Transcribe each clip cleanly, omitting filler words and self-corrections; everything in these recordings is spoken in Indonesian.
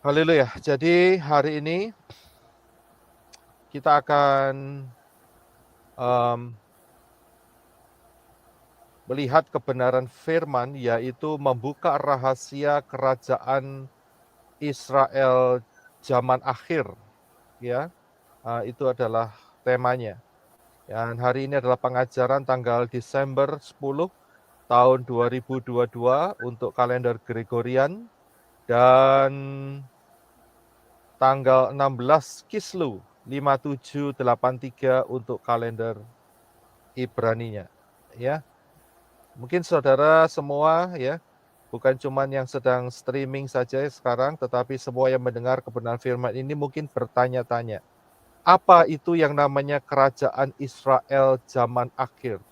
Haleluya. Jadi hari ini kita akan melihat kebenaran firman, yaitu membuka rahasia kerajaan Israel zaman akhir, ya. Itu adalah temanya. Dan hari ini adalah pengajaran tanggal Desember 10 tahun 2022 untuk kalender Gregorian dan tanggal 16 Kislew 5783 untuk kalender Ibraninya, ya. Mungkin saudara semua, ya, bukan cuman yang sedang streaming saja sekarang, tetapi semua yang mendengar kebenaran firman ini mungkin bertanya-tanya, apa itu yang namanya kerajaan Israel zaman akhir?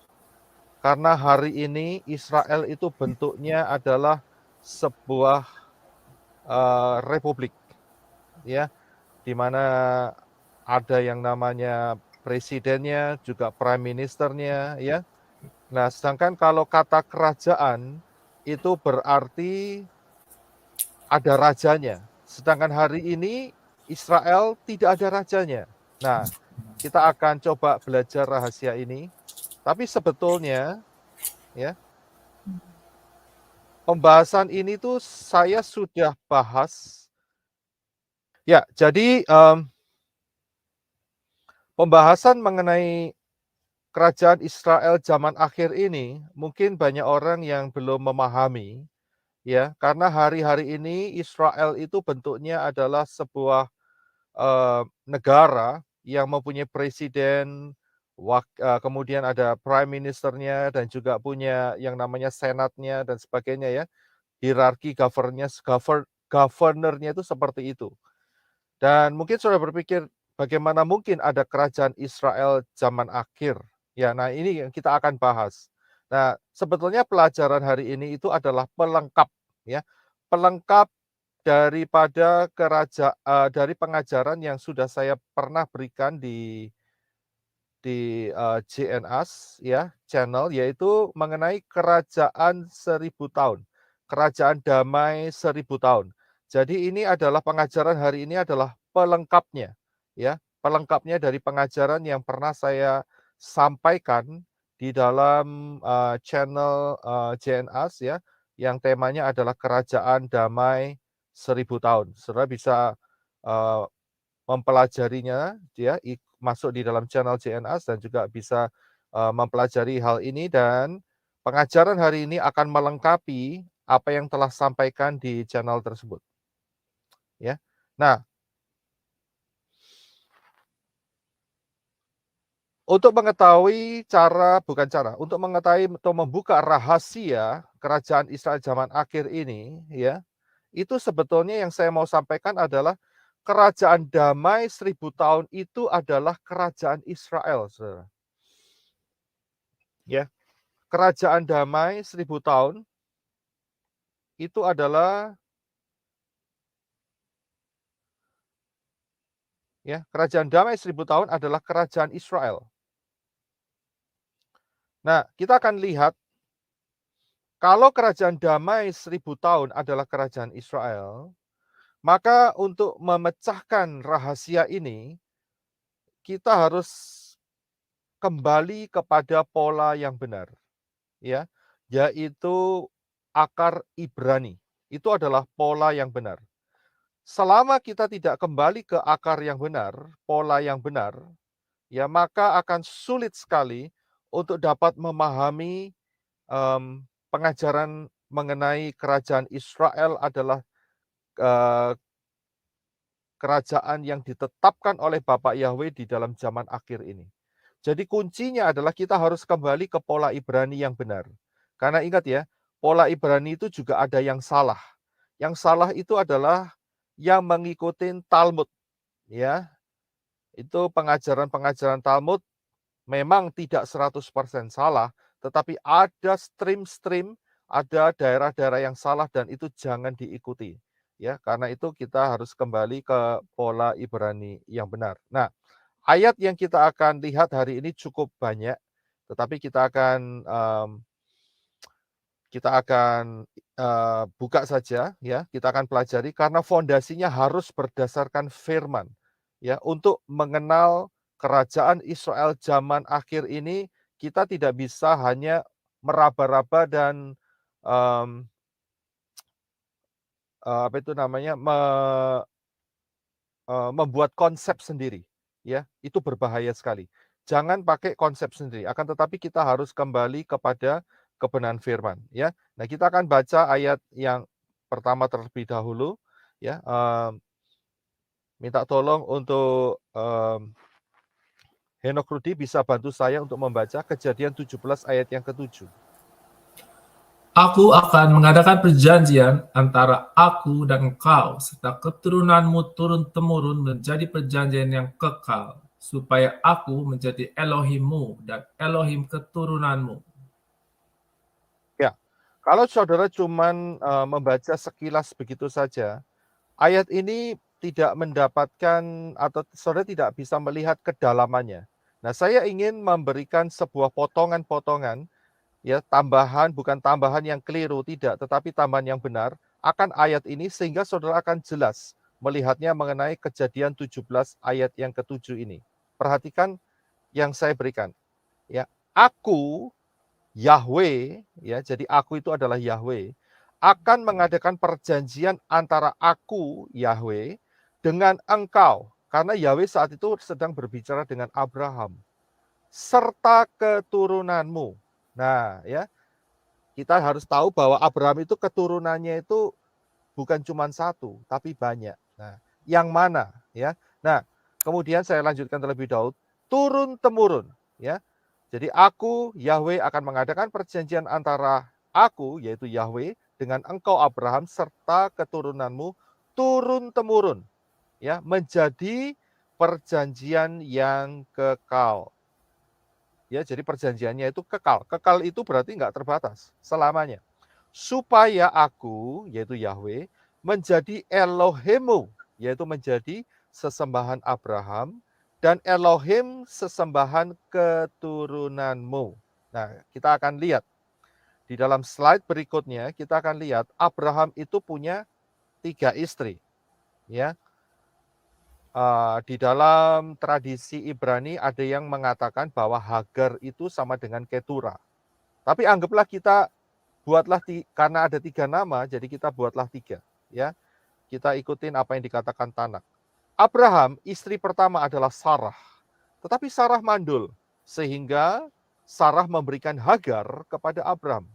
Karena hari ini Israel itu bentuknya adalah sebuah republik, ya, di mana ada yang namanya presidennya, juga prime ministernya, ya. Nah, sedangkan kalau kata kerajaan itu berarti ada rajanya. Sedangkan hari ini Israel tidak ada rajanya. Nah, kita akan coba belajar rahasia ini. Tapi sebetulnya, ya, pembahasan ini tuh saya sudah bahas. Ya, jadi pembahasan mengenai kerajaan Israel zaman akhir ini mungkin banyak orang yang belum memahami, ya, karena hari-hari ini Israel itu bentuknya adalah sebuah negara yang mempunyai presiden, kemudian ada prime ministernya dan juga punya yang namanya senatnya dan sebagainya, ya. Hierarki governornya itu seperti itu. Dan mungkin sudah berpikir, bagaimana mungkin ada kerajaan Israel zaman akhir? Ya, nah ini yang kita akan bahas. Nah, sebetulnya pelajaran hari ini itu adalah pelengkap, ya. Pelengkap daripada dari pengajaran yang sudah saya pernah berikan di JNAS, ya, channel, yaitu mengenai kerajaan 1000 tahun, kerajaan damai 1000 tahun. Jadi ini adalah pengajaran hari ini adalah pelengkapnya, ya, pelengkapnya dari pengajaran yang pernah saya sampaikan di dalam channel JNAS, ya, yang temanya adalah kerajaan damai 1000 tahun. Saudara bisa mempelajarinya, ya, masuk di dalam channel JNAS dan juga bisa mempelajari hal ini, dan pengajaran hari ini akan melengkapi apa yang telah sampaikan di channel tersebut, ya. Nah, untuk mengetahui atau membuka rahasia kerajaan Israel zaman akhir ini, ya, itu sebetulnya yang saya mau sampaikan adalah kerajaan damai 1000 tahun itu adalah kerajaan Israel, Saudara. Ya, kerajaan damai 1000 tahun itu adalah, ya, kerajaan damai 1000 tahun adalah kerajaan Israel. Nah, kita akan lihat kalau kerajaan damai 1000 tahun adalah kerajaan Israel, maka untuk memecahkan rahasia ini, kita harus kembali kepada pola yang benar, ya, yaitu akar Ibrani. Itu adalah pola yang benar. Selama kita tidak kembali ke akar yang benar, pola yang benar, ya, maka akan sulit sekali untuk dapat memahami pengajaran mengenai kerajaan Israel adalah kerajaan yang ditetapkan oleh Bapak Yahweh di dalam zaman akhir ini. Jadi kuncinya adalah kita harus kembali ke pola Ibrani yang benar. Karena ingat, ya, pola Ibrani itu juga ada yang salah. Yang salah itu adalah yang mengikuti Talmud, ya. Itu pengajaran-pengajaran Talmud memang tidak 100% salah, tetapi ada stream-stream, ada daerah-daerah yang salah, dan itu jangan diikuti, ya. Karena itu kita harus kembali ke pola Ibrani yang benar. Nah, ayat yang kita akan lihat hari ini cukup banyak, tetapi Kita akan buka saja ya, kita akan pelajari karena fondasinya harus berdasarkan firman ya. Untuk mengenal kerajaan Israel zaman akhir ini, kita tidak bisa hanya meraba-raba dan apa itu namanya, membuat konsep sendiri, ya, itu berbahaya sekali. Jangan pakai konsep sendiri, akan tetapi kita harus kembali kepada kebenaran firman, ya. Nah, kita akan baca ayat yang pertama terlebih dahulu, ya, minta tolong untuk, Henok Rudi bisa bantu saya untuk membaca Kejadian 17 ayat yang ke-7. Aku akan mengadakan perjanjian antara aku dan engkau, serta keturunanmu turun-temurun menjadi perjanjian yang kekal, supaya aku menjadi Elohimmu dan Elohim keturunanmu. Ya, kalau saudara cuman membaca sekilas begitu saja, ayat ini tidak mendapatkan atau saudara tidak bisa melihat kedalamannya. Nah, saya ingin memberikan sebuah potongan-potongan, ya, tambahan, bukan tambahan yang keliru, tidak, tetapi tambahan yang benar akan ayat ini sehingga saudara akan jelas melihatnya mengenai Kejadian 17 ayat yang ke-7 ini. Perhatikan yang saya berikan, ya. Aku Yahweh, ya, jadi aku itu adalah Yahweh, akan mengadakan perjanjian antara aku, Yahweh, dengan engkau. Karena Yahweh saat itu sedang berbicara dengan Abraham, serta keturunanmu. Nah, ya, kita harus tahu bahwa Abraham itu keturunannya itu bukan cuma satu, tapi banyak. Nah, yang mana, ya? Nah, kemudian saya lanjutkan terlebih dahulu, turun-temurun, ya. Jadi aku, Yahweh, akan mengadakan perjanjian antara aku, yaitu Yahweh, dengan engkau Abraham, serta keturunanmu, turun-temurun, ya, menjadi perjanjian yang kekal. Ya, jadi perjanjiannya itu kekal. Kekal itu berarti nggak terbatas, selamanya. Supaya aku, yaitu Yahweh, menjadi Elohimmu, yaitu menjadi sesembahan Abraham, dan Elohim sesembahan keturunanmu. Nah, kita akan lihat di dalam slide berikutnya, kita akan lihat Abraham itu punya 3 istri, ya. Di dalam tradisi Ibrani ada yang mengatakan bahwa Hagar itu sama dengan Ketura. Tapi anggaplah kita buatlah karena ada 3 nama, jadi kita buatlah 3, ya. Kita ikutin apa yang dikatakan Tanak. Abraham, istri pertama adalah Sarah. Tetapi Sarah mandul, sehingga Sarah memberikan Hagar kepada Abraham,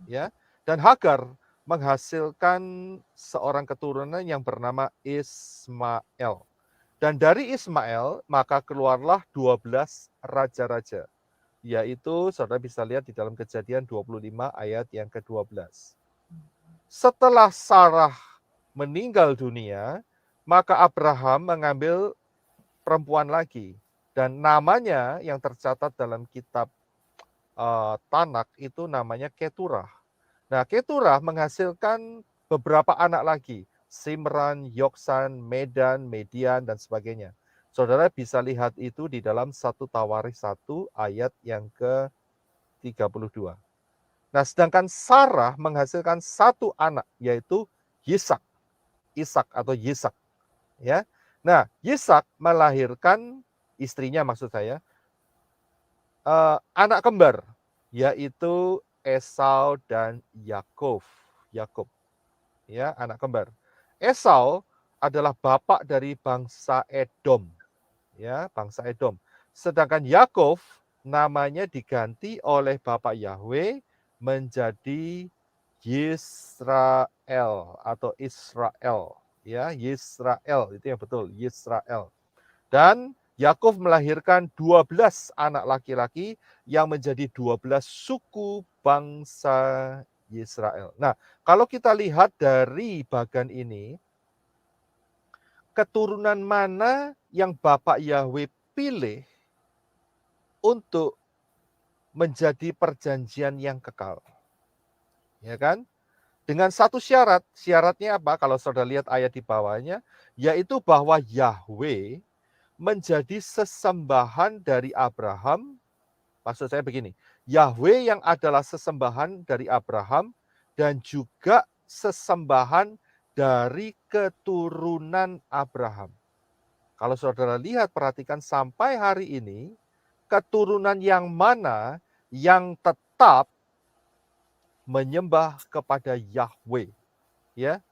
ya. Dan Hagar menghasilkan seorang keturunan yang bernama Ismail. Dan dari Ismail maka keluarlah 12 raja-raja, yaitu saudara bisa lihat di dalam Kejadian 25 ayat yang ke-12. Setelah Sarah meninggal dunia, maka Abraham mengambil perempuan lagi, dan namanya yang tercatat dalam kitab Tanak itu namanya Keturah. Nah, Keturah menghasilkan beberapa anak lagi, Simran, Yoksan, Medan, Median, dan sebagainya. Saudara bisa lihat itu di dalam 1 Tawarikh 1 ayat yang ke-32. Nah, sedangkan Sarah menghasilkan 1 anak, yaitu Ishak. Ishak atau Yisak, ya. Nah, Yisak melahirkan istrinya, maksud saya, anak kembar, yaitu Esau dan Yakub. Yakub, ya, anak kembar. Esau adalah bapak dari bangsa Edom, ya, bangsa Edom. Sedangkan Yakub namanya diganti oleh Bapak Yahweh menjadi Yisrael atau Israel, ya, Yisrael itu yang betul, Yisrael. Dan Yakub melahirkan 12 anak laki-laki yang menjadi 12 suku bangsa Israel. Nah, kalau kita lihat dari bagan ini, keturunan mana yang Bapak Yahweh pilih untuk menjadi perjanjian yang kekal? Ya kan? Dengan satu syarat. Syaratnya apa? Kalau saudara lihat ayat di bawahnya, yaitu bahwa Yahweh menjadi sesembahan dari Abraham. Maksud saya begini, Yahweh yang adalah sesembahan dari Abraham dan juga sesembahan dari keturunan Abraham. Kalau saudara lihat, perhatikan sampai hari ini, keturunan yang mana yang tetap menyembah kepada Yahweh, ya?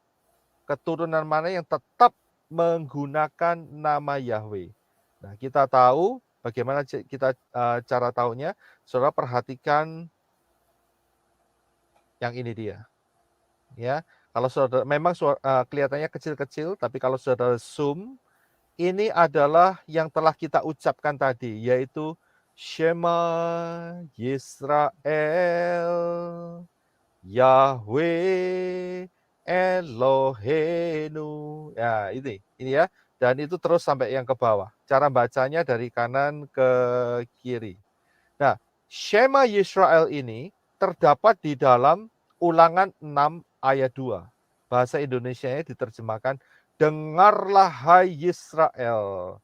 Keturunan mana yang tetap menggunakan nama Yahweh. Nah, kita tahu bagaimana kita cara tahunya. Saudara perhatikan yang ini dia, ya. Kalau saudara memang kelihatannya kecil-kecil, tapi kalau saudara zoom, ini adalah yang telah kita ucapkan tadi, yaitu Shema Yisrael, Yahweh Eloheinu. Ya, ini ya. Dan itu terus sampai yang ke bawah. Cara bacanya dari kanan ke kiri. Nah, Shema Yisrael ini terdapat di dalam Ulangan 6 ayat 2. Bahasa Indonesianya diterjemahkan, dengarlah hai Yisrael,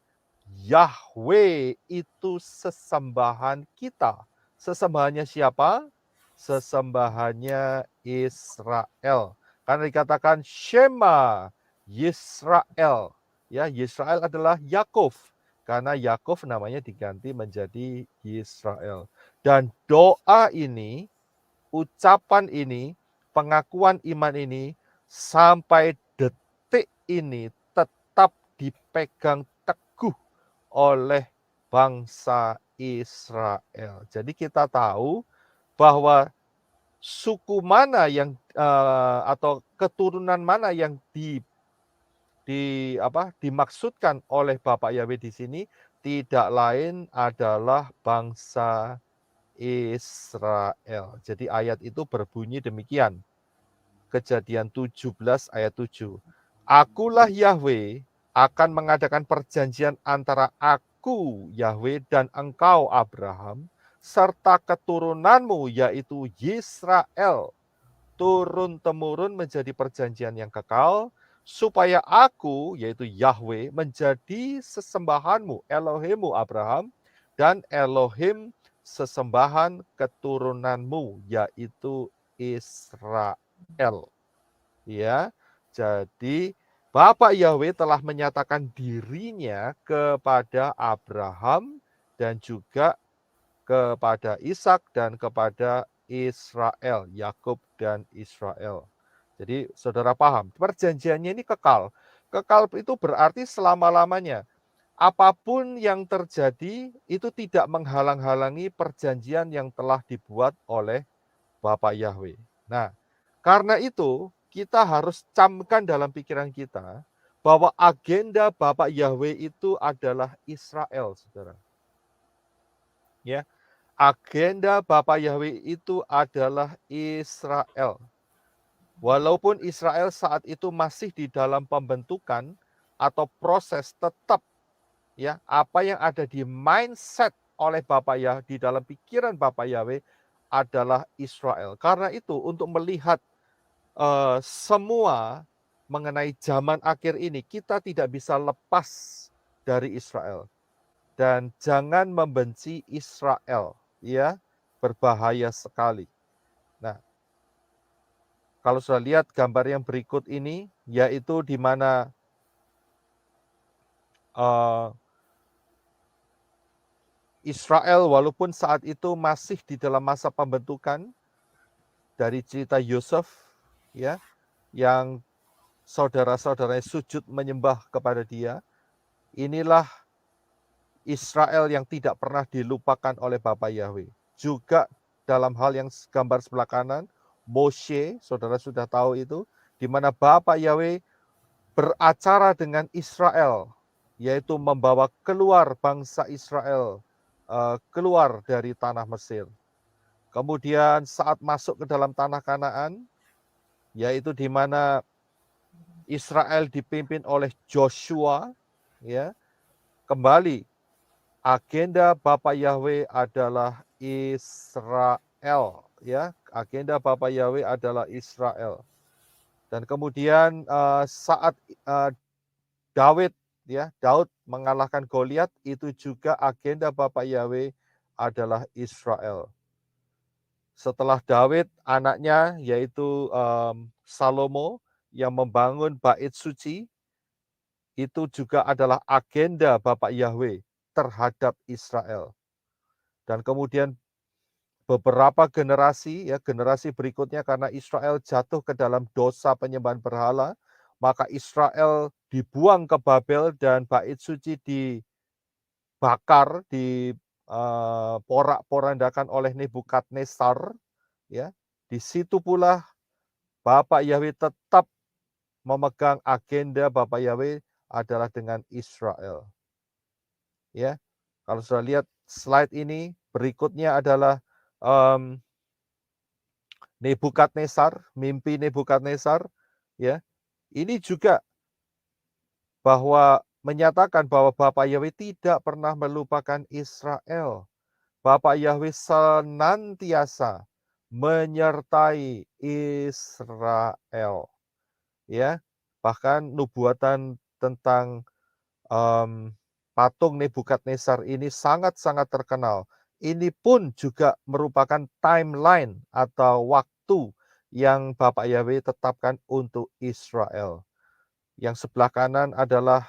Yahweh itu sesembahan kita. Sesembahannya siapa? Sesembahannya Israel. Karena dikatakan Shema Yisrael. Ya, Yisrael adalah Yakov. Karena Yakov namanya diganti menjadi Israel. Dan doa ini, ucapan ini, pengakuan iman ini, sampai detik ini tetap dipegang teguh oleh bangsa Israel. Jadi kita tahu bahwa suku mana yang atau keturunan mana yang dimaksudkan oleh Bapak Yahweh di sini tidak lain adalah bangsa Israel. Jadi ayat itu berbunyi demikian. Kejadian 17 ayat 7. Akulah Yahweh akan mengadakan perjanjian antara aku Yahweh dan engkau Abraham serta keturunanmu yaitu Yisrael turun-temurun menjadi perjanjian yang kekal, supaya aku, yaitu Yahweh, menjadi sesembahanmu, Elohimmu Abraham, dan Elohim sesembahan keturunanmu, yaitu Israel. Ya, jadi Bapak Yahweh telah menyatakan dirinya kepada Abraham dan juga kepada Ishak dan kepada Israel, Yakub dan Israel. Jadi saudara paham, perjanjiannya ini kekal. Kekal itu berarti selama-lamanya. Apapun yang terjadi itu tidak menghalang-halangi perjanjian yang telah dibuat oleh Bapak Yahweh. Nah, karena itu kita harus camkan dalam pikiran kita bahwa agenda Bapak Yahweh itu adalah Israel, saudara. Ya, agenda Bapak Yahweh itu adalah Israel. Walaupun Israel saat itu masih di dalam pembentukan atau proses, tetap ya apa yang ada di mindset oleh Bapak Yahweh, di dalam pikiran Bapak Yahweh adalah Israel. Karena itu untuk melihat semua mengenai zaman akhir ini, kita tidak bisa lepas dari Israel. Dan jangan membenci Israel, ya, berbahaya sekali. Nah, kalau sudah lihat gambar yang berikut ini, yaitu di mana Israel walaupun saat itu masih di dalam masa pembentukan, dari cerita Yosef, ya, yang saudara-saudaranya sujud menyembah kepada dia, inilah Israel yang tidak pernah dilupakan oleh Bapak Yahweh. Juga dalam hal yang gambar sebelah kanan, Moshe, saudara sudah tahu itu, di mana Bapak Yahweh beracara dengan Israel, yaitu membawa keluar bangsa Israel, keluar dari tanah Mesir. Kemudian saat masuk ke dalam tanah Kanaan, yaitu di mana Israel dipimpin oleh Joshua, ya, kembali agenda Bapak Yahweh adalah Israel, ya. Agenda Bapak Yahweh adalah Israel. Dan kemudian saat Daud mengalahkan Goliat, itu juga agenda Bapak Yahweh adalah Israel. Setelah Daud, anaknya yaitu Salomo yang membangun bait suci, itu juga adalah agenda Bapak Yahweh terhadap Israel. Dan kemudian beberapa generasi, ya generasi berikutnya, karena Israel jatuh ke dalam dosa penyembahan berhala, maka Israel dibuang ke Babel dan bait suci dibakar, porak-porandakan oleh Nebukadnezar, ya. Di situ pula Bapak Yahweh tetap memegang agenda Bapak Yahweh adalah dengan Israel. Ya, kalau sudah lihat slide ini, berikutnya adalah Nebukadnezar, mimpi Nebukadnezar, ya. Ini juga bahwa menyatakan bahwa Bapak Yahweh tidak pernah melupakan Israel. Bapak Yahweh senantiasa menyertai Israel. Ya, bahkan nubuatan tentang patung Nebukadnezar ini sangat-sangat terkenal. Ini pun juga merupakan timeline atau waktu yang Bapak Yahweh tetapkan untuk Israel. Yang sebelah kanan adalah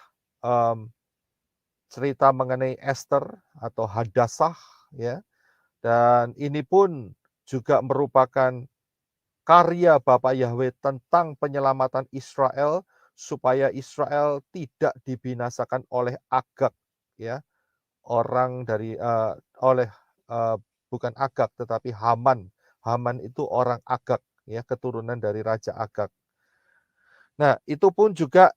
cerita mengenai Esther atau Hadassah, ya. Dan ini pun juga merupakan karya Bapak Yahweh tentang penyelamatan Israel supaya Israel tidak dibinasakan oleh Agag, ya. Orang dari bukan Agag tetapi Haman. Haman itu orang Agag, ya, keturunan dari Raja Agag. Nah, itu pun juga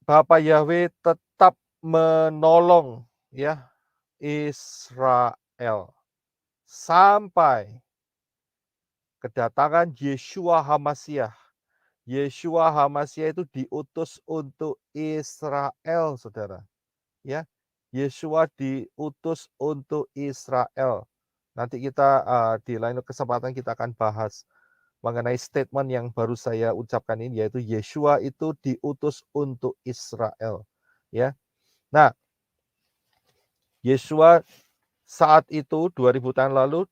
Bapak Yahweh tetap menolong, ya, Israel sampai kedatangan Yeshua HaMasyiah. Yeshua HaMasyiah itu diutus untuk Israel, Saudara. Ya, Yeshua diutus untuk Israel. Nanti kita di lain kesempatan kita akan bahas mengenai statement yang baru saya ucapkan ini, yaitu Yeshua itu diutus untuk Israel. Ya. Nah, Yeshua saat itu 2000 tahun lalu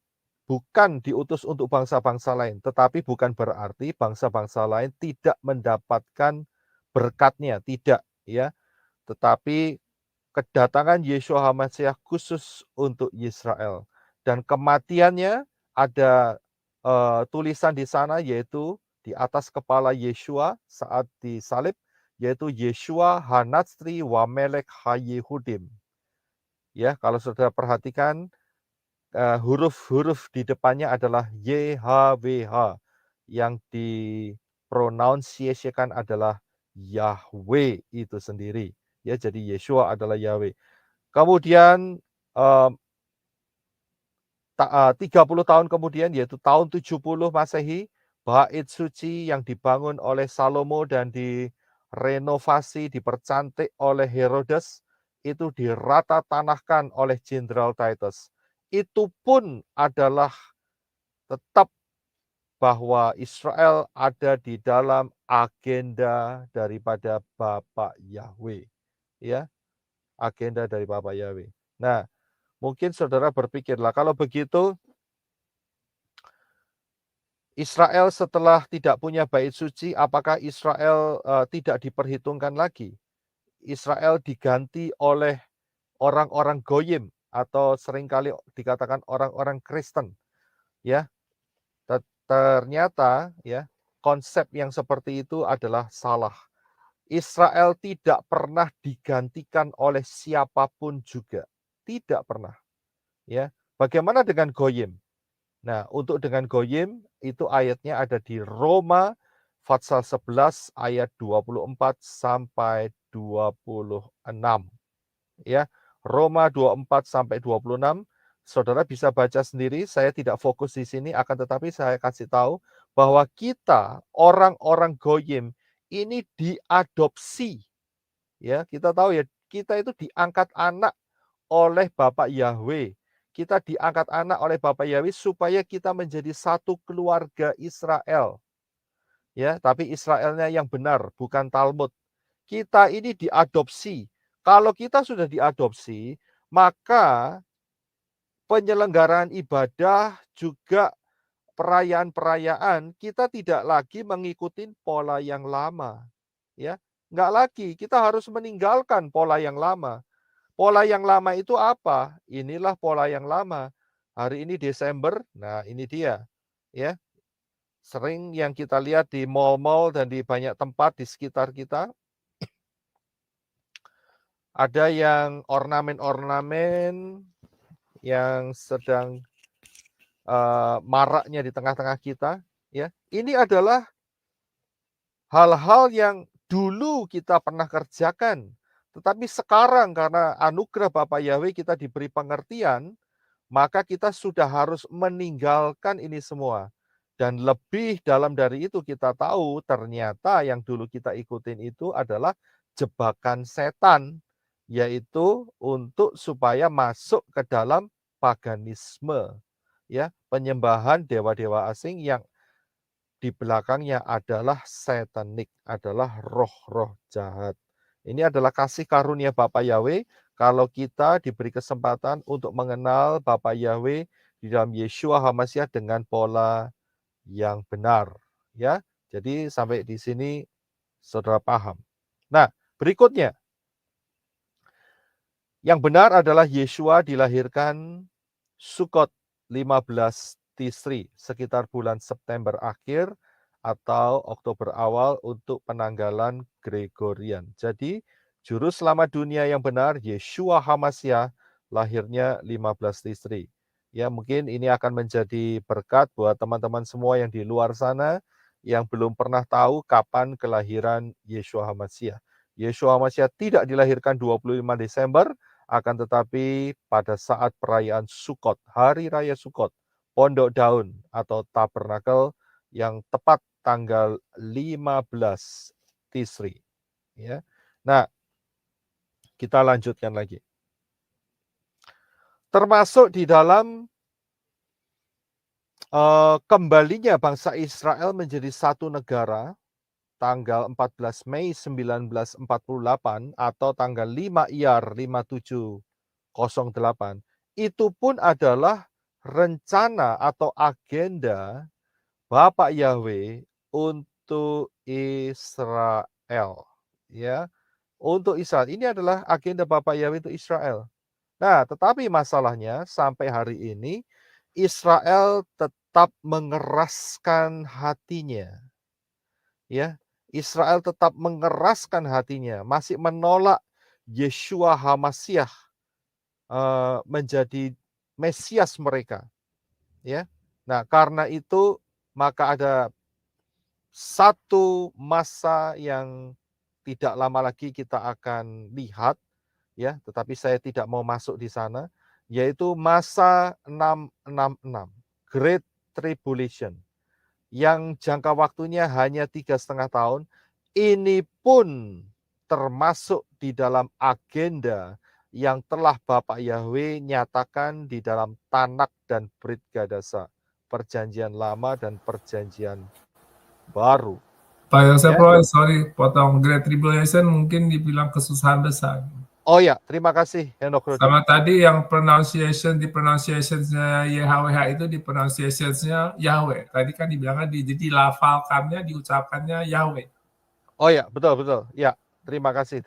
bukan diutus untuk bangsa-bangsa lain, tetapi bukan berarti bangsa-bangsa lain tidak mendapatkan berkatnya, tidak, ya. Tetapi kedatangan Yeshua HaMasyiah khusus untuk Israel, dan kematiannya ada tulisan di sana, yaitu di atas kepala Yeshua saat disalib, yaitu Yeshua Hanatsri wa Melek HaYehudim. Ya, kalau saudara perhatikan huruf-huruf di depannya adalah YHWH, yang dipronunciasikan adalah Yahweh itu sendiri. Ya, jadi Yeshua adalah Yahweh. Kemudian 30 tahun kemudian, yaitu tahun 70 Masehi, bait suci yang dibangun oleh Salomo dan direnovasi, dipercantik oleh Herodes, itu dirata tanahkan oleh Jenderal Titus. Itu pun adalah tetap bahwa Israel ada di dalam agenda daripada Bapak Yahweh. Ya, agenda dari Bapak Yahweh. Nah, mungkin saudara berpikirlah, kalau begitu Israel setelah tidak punya bait suci, apakah Israel tidak diperhitungkan lagi? Israel diganti oleh orang-orang Goyim atau seringkali dikatakan orang-orang Kristen. Ya, ternyata, ya, konsep yang seperti itu adalah salah. Israel tidak pernah digantikan oleh siapapun juga, tidak pernah. Ya, bagaimana dengan Goyim? Nah, untuk dengan Goyim itu ayatnya ada di Roma pasal 11 ayat 24 sampai 26. Ya, Roma 24 sampai 26. Saudara bisa baca sendiri, saya tidak fokus di sini, akan tetapi saya kasih tahu bahwa kita orang-orang Goyim ini diadopsi. Ya, kita tahu ya, kita itu diangkat anak oleh Bapak Yahweh. Kita diangkat anak oleh Bapak Yahweh supaya kita menjadi satu keluarga Israel. Ya, tapi Israelnya yang benar, bukan Talmud. Kita ini diadopsi. Kalau kita sudah diadopsi, maka penyelenggaraan ibadah juga perayaan-perayaan kita tidak lagi mengikuti pola yang lama, ya. Nggak lagi, kita harus meninggalkan pola yang lama. Pola yang lama itu apa? Inilah pola yang lama. Hari ini Desember, nah ini dia, ya. Sering yang kita lihat di mal-mal dan di banyak tempat di sekitar kita, ada yang ornamen-ornamen yang sedang maraknya di tengah-tengah kita, ya. Ini adalah hal-hal yang dulu kita pernah kerjakan, tetapi sekarang karena anugerah Bapa Yahweh kita diberi pengertian, maka kita sudah harus meninggalkan ini semua. Dan lebih dalam dari itu kita tahu ternyata yang dulu kita ikutin itu adalah jebakan setan, yaitu untuk supaya masuk ke dalam paganisme, ya, penyembahan dewa-dewa asing yang di belakangnya adalah satanik, adalah roh-roh jahat. Ini adalah kasih karunia Bapa Yahweh kalau kita diberi kesempatan untuk mengenal Bapa Yahweh di dalam Yeshua HaMashiach dengan pola yang benar, ya. Jadi sampai di sini saudara paham. Nah, berikutnya yang benar adalah Yeshua dilahirkan Sukot 15 Tisri, sekitar bulan September akhir atau Oktober awal untuk penanggalan Gregorian. Jadi, juru selamat dunia yang benar, Yeshua HaMashiach, lahirnya 15 Tisri. Ya, mungkin ini akan menjadi berkat buat teman-teman semua yang di luar sana yang belum pernah tahu kapan kelahiran Yeshua HaMashiach. Yeshua HaMashiach tidak dilahirkan 25 Desember, akan tetapi pada saat perayaan Sukot, Hari Raya Sukot, Pondok Daun atau Tabernakel yang tepat tanggal 15 Tisri. Ya. Nah, kita lanjutkan lagi. Termasuk di dalam kembalinya bangsa Israel menjadi satu negara, tanggal 14 Mei 1948 atau tanggal 5 Iyar 5708, itu pun adalah rencana atau agenda Bapak Yahweh untuk Israel, ya. Untuk Israel. Ini adalah agenda Bapak Yahweh untuk Israel. Nah, tetapi masalahnya sampai hari ini Israel tetap mengeraskan hatinya, ya. Israel tetap mengeraskan hatinya, masih menolak Yeshua HaMashiach menjadi Mesias mereka, ya. Nah, karena itu maka ada satu masa yang tidak lama lagi kita akan lihat, ya, tetapi saya tidak mau masuk di sana, yaitu masa 666, Great Tribulation, yang jangka waktunya hanya 3,5 tahun. Ini pun termasuk di dalam agenda yang telah Bapak Yahweh nyatakan di dalam Tanak dan Brit Gadasa, perjanjian lama dan perjanjian baru. Pak Yosef Ya. Roy, sorry, potong. Great Tribulation mungkin dibilang kesusahan besar. Oh ya, terima kasih Henok Rodi. Sama tadi yang pronunciation-nya YHWH itu di pronunciation-nya Yahweh. Tadi kan dibilangnya jadi lafalkannya, diucapkannya Yahweh. Oh ya, betul. Ya, terima kasih.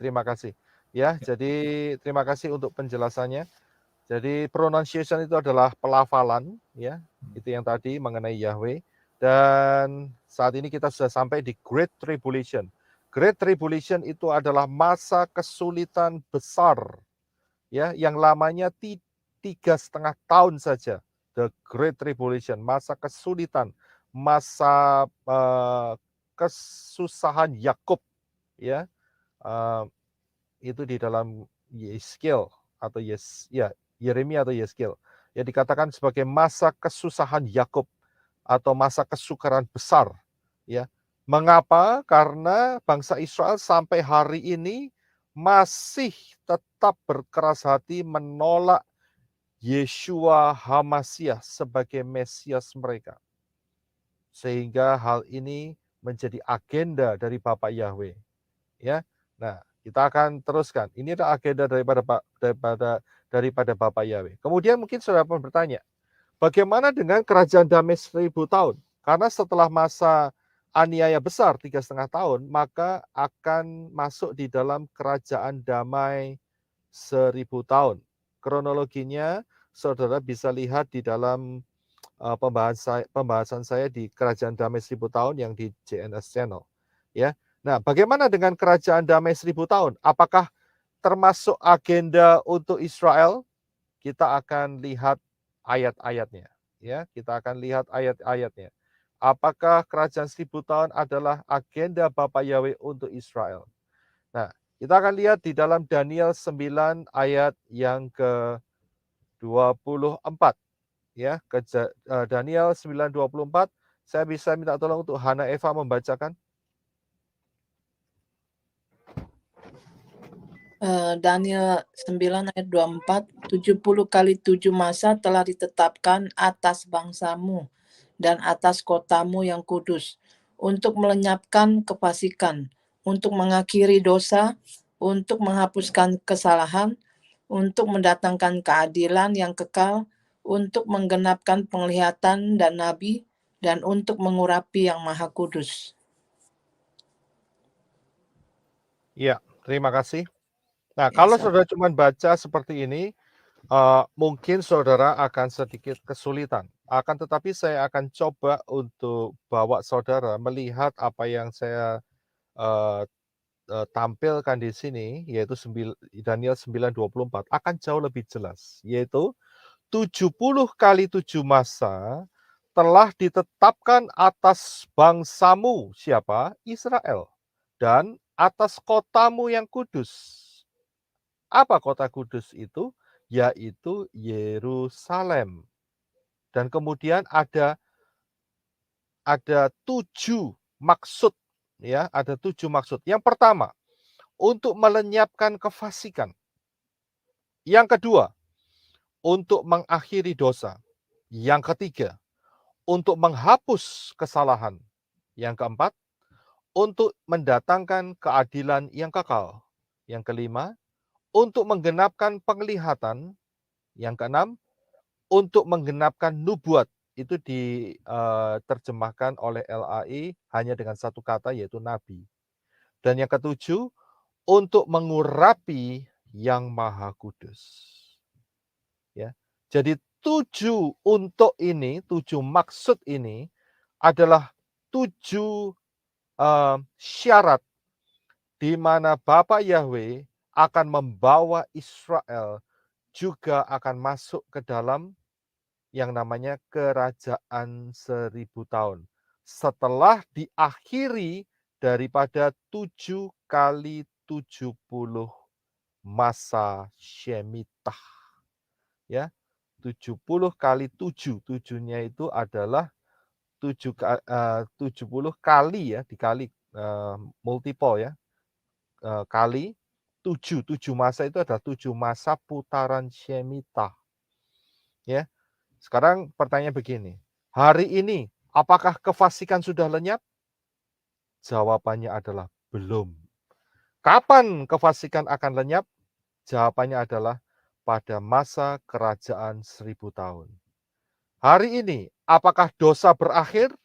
Ya, jadi terima kasih untuk penjelasannya. Jadi pronunciation itu adalah pelafalan, ya. Itu yang tadi mengenai Yahweh. Dan saat ini kita sudah sampai di Great Tribulation. Great Tribulation itu adalah masa kesulitan besar, ya, yang lamanya 3,5 tahun saja. The Great Tribulation, masa kesulitan, masa kesusahan Yakub, ya. Itu di dalam Yeskel atau Yeremia atau Yeskel. Ya, dikatakan sebagai masa kesusahan Yakub atau masa kesukaran besar, ya. Mengapa? Karena bangsa Israel sampai hari ini masih tetap berkeras hati menolak Yeshua HaMashiach sebagai Mesias mereka. Sehingga hal ini menjadi agenda dari Bapak Yahweh, ya. Nah, kita akan teruskan. Ini adalah agenda daripada Bapak Yahweh. Kemudian mungkin saudara pun bertanya, bagaimana dengan kerajaan damai 1000 tahun? Karena setelah masa aniaya besar 3,5 tahun, maka akan masuk di dalam kerajaan damai 1000 tahun. Kronologinya saudara bisa lihat di dalam pembahasan saya di Kerajaan Damai 1000 Tahun yang di JNS Channel. Ya. Nah, bagaimana dengan Kerajaan Damai 1000 Tahun? Apakah termasuk agenda untuk Israel? Kita akan lihat ayat-ayatnya. Ya, kita akan lihat ayat-ayatnya. Apakah Kerajaan 1000 Tahun adalah agenda Bapa Yahweh untuk Israel? Nah, kita akan lihat di dalam Daniel 9 ayat yang ke-24. Ya, Daniel 9:24. Saya bisa minta tolong untuk Hana Eva membacakan. Daniel 9 ayat 24, 70 kali 7 masa telah ditetapkan atas bangsamu dan atas kotamu yang kudus, untuk melenyapkan kefasikan, untuk mengakhiri dosa, untuk menghapuskan kesalahan, untuk mendatangkan keadilan yang kekal, untuk menggenapkan penglihatan dan nabi, dan untuk mengurapi yang maha kudus. Ya, terima kasih. Nah, Ya, kalau sama. saudara cuma baca seperti ini, mungkin saudara akan sedikit kesulitan. Akan tetapi saya akan coba untuk bawa saudara melihat apa yang saya tampilkan di sini, yaitu Daniel 9:24 akan jauh lebih jelas, yaitu 70 kali 7 masa telah ditetapkan atas bangsamu, siapa? Israel, dan atas kotamu yang kudus. Apa kota kudus itu? Yaitu Yerusalem. Dan kemudian ada 7 maksud, ya, ada 7 maksud. Yang pertama, untuk melenyapkan kefasikan. Yang kedua, untuk mengakhiri dosa. Yang ketiga, untuk menghapus kesalahan. Yang keempat, untuk mendatangkan keadilan yang kekal. Yang kelima, untuk menggenapkan penglihatan. Yang keenam, untuk menggenapkan nubuat. Itu diterjemahkan oleh LAI hanya dengan satu kata, yaitu nabi. Dan yang ketujuh, untuk mengurapi yang maha kudus. Ya. Jadi 7 untuk ini, 7 maksud ini adalah 7 syarat di mana Bapa Yahweh akan membawa Israel juga akan masuk ke dalam yang namanya kerajaan 1000 tahun. Setelah diakhiri daripada 7 kali 70 masa Shemitah. Ya, 70 kali 7, 7-nya itu adalah 70 kali, ya, dikali, multiple, ya, kali 7. 7 masa itu adalah 7 masa putaran Shemitah. Ya. Sekarang pertanyaan begini, hari ini apakah kefasikan sudah lenyap? Jawabannya adalah belum. Kapan kefasikan akan lenyap? Jawabannya adalah pada masa kerajaan 1000 tahun. Hari ini, apakah dosa berakhir?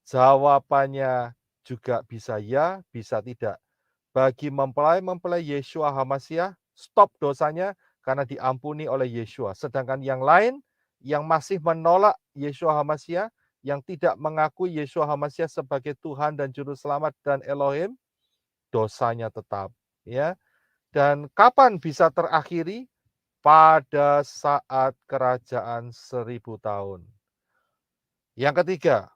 Jawabannya juga bisa ya, bisa tidak. Bagi mempelai Yeshua HaMasyiah, stop dosanya karena diampuni oleh Yeshua. Sedangkan yang lain yang masih menolak Yeshua HaMasyiah, yang tidak mengakui Yeshua HaMasyiah sebagai Tuhan dan Juru Selamat dan Elohim, dosanya tetap. Ya. Dan kapan bisa terakhiri? Pada saat kerajaan 1000 tahun. Yang ketiga,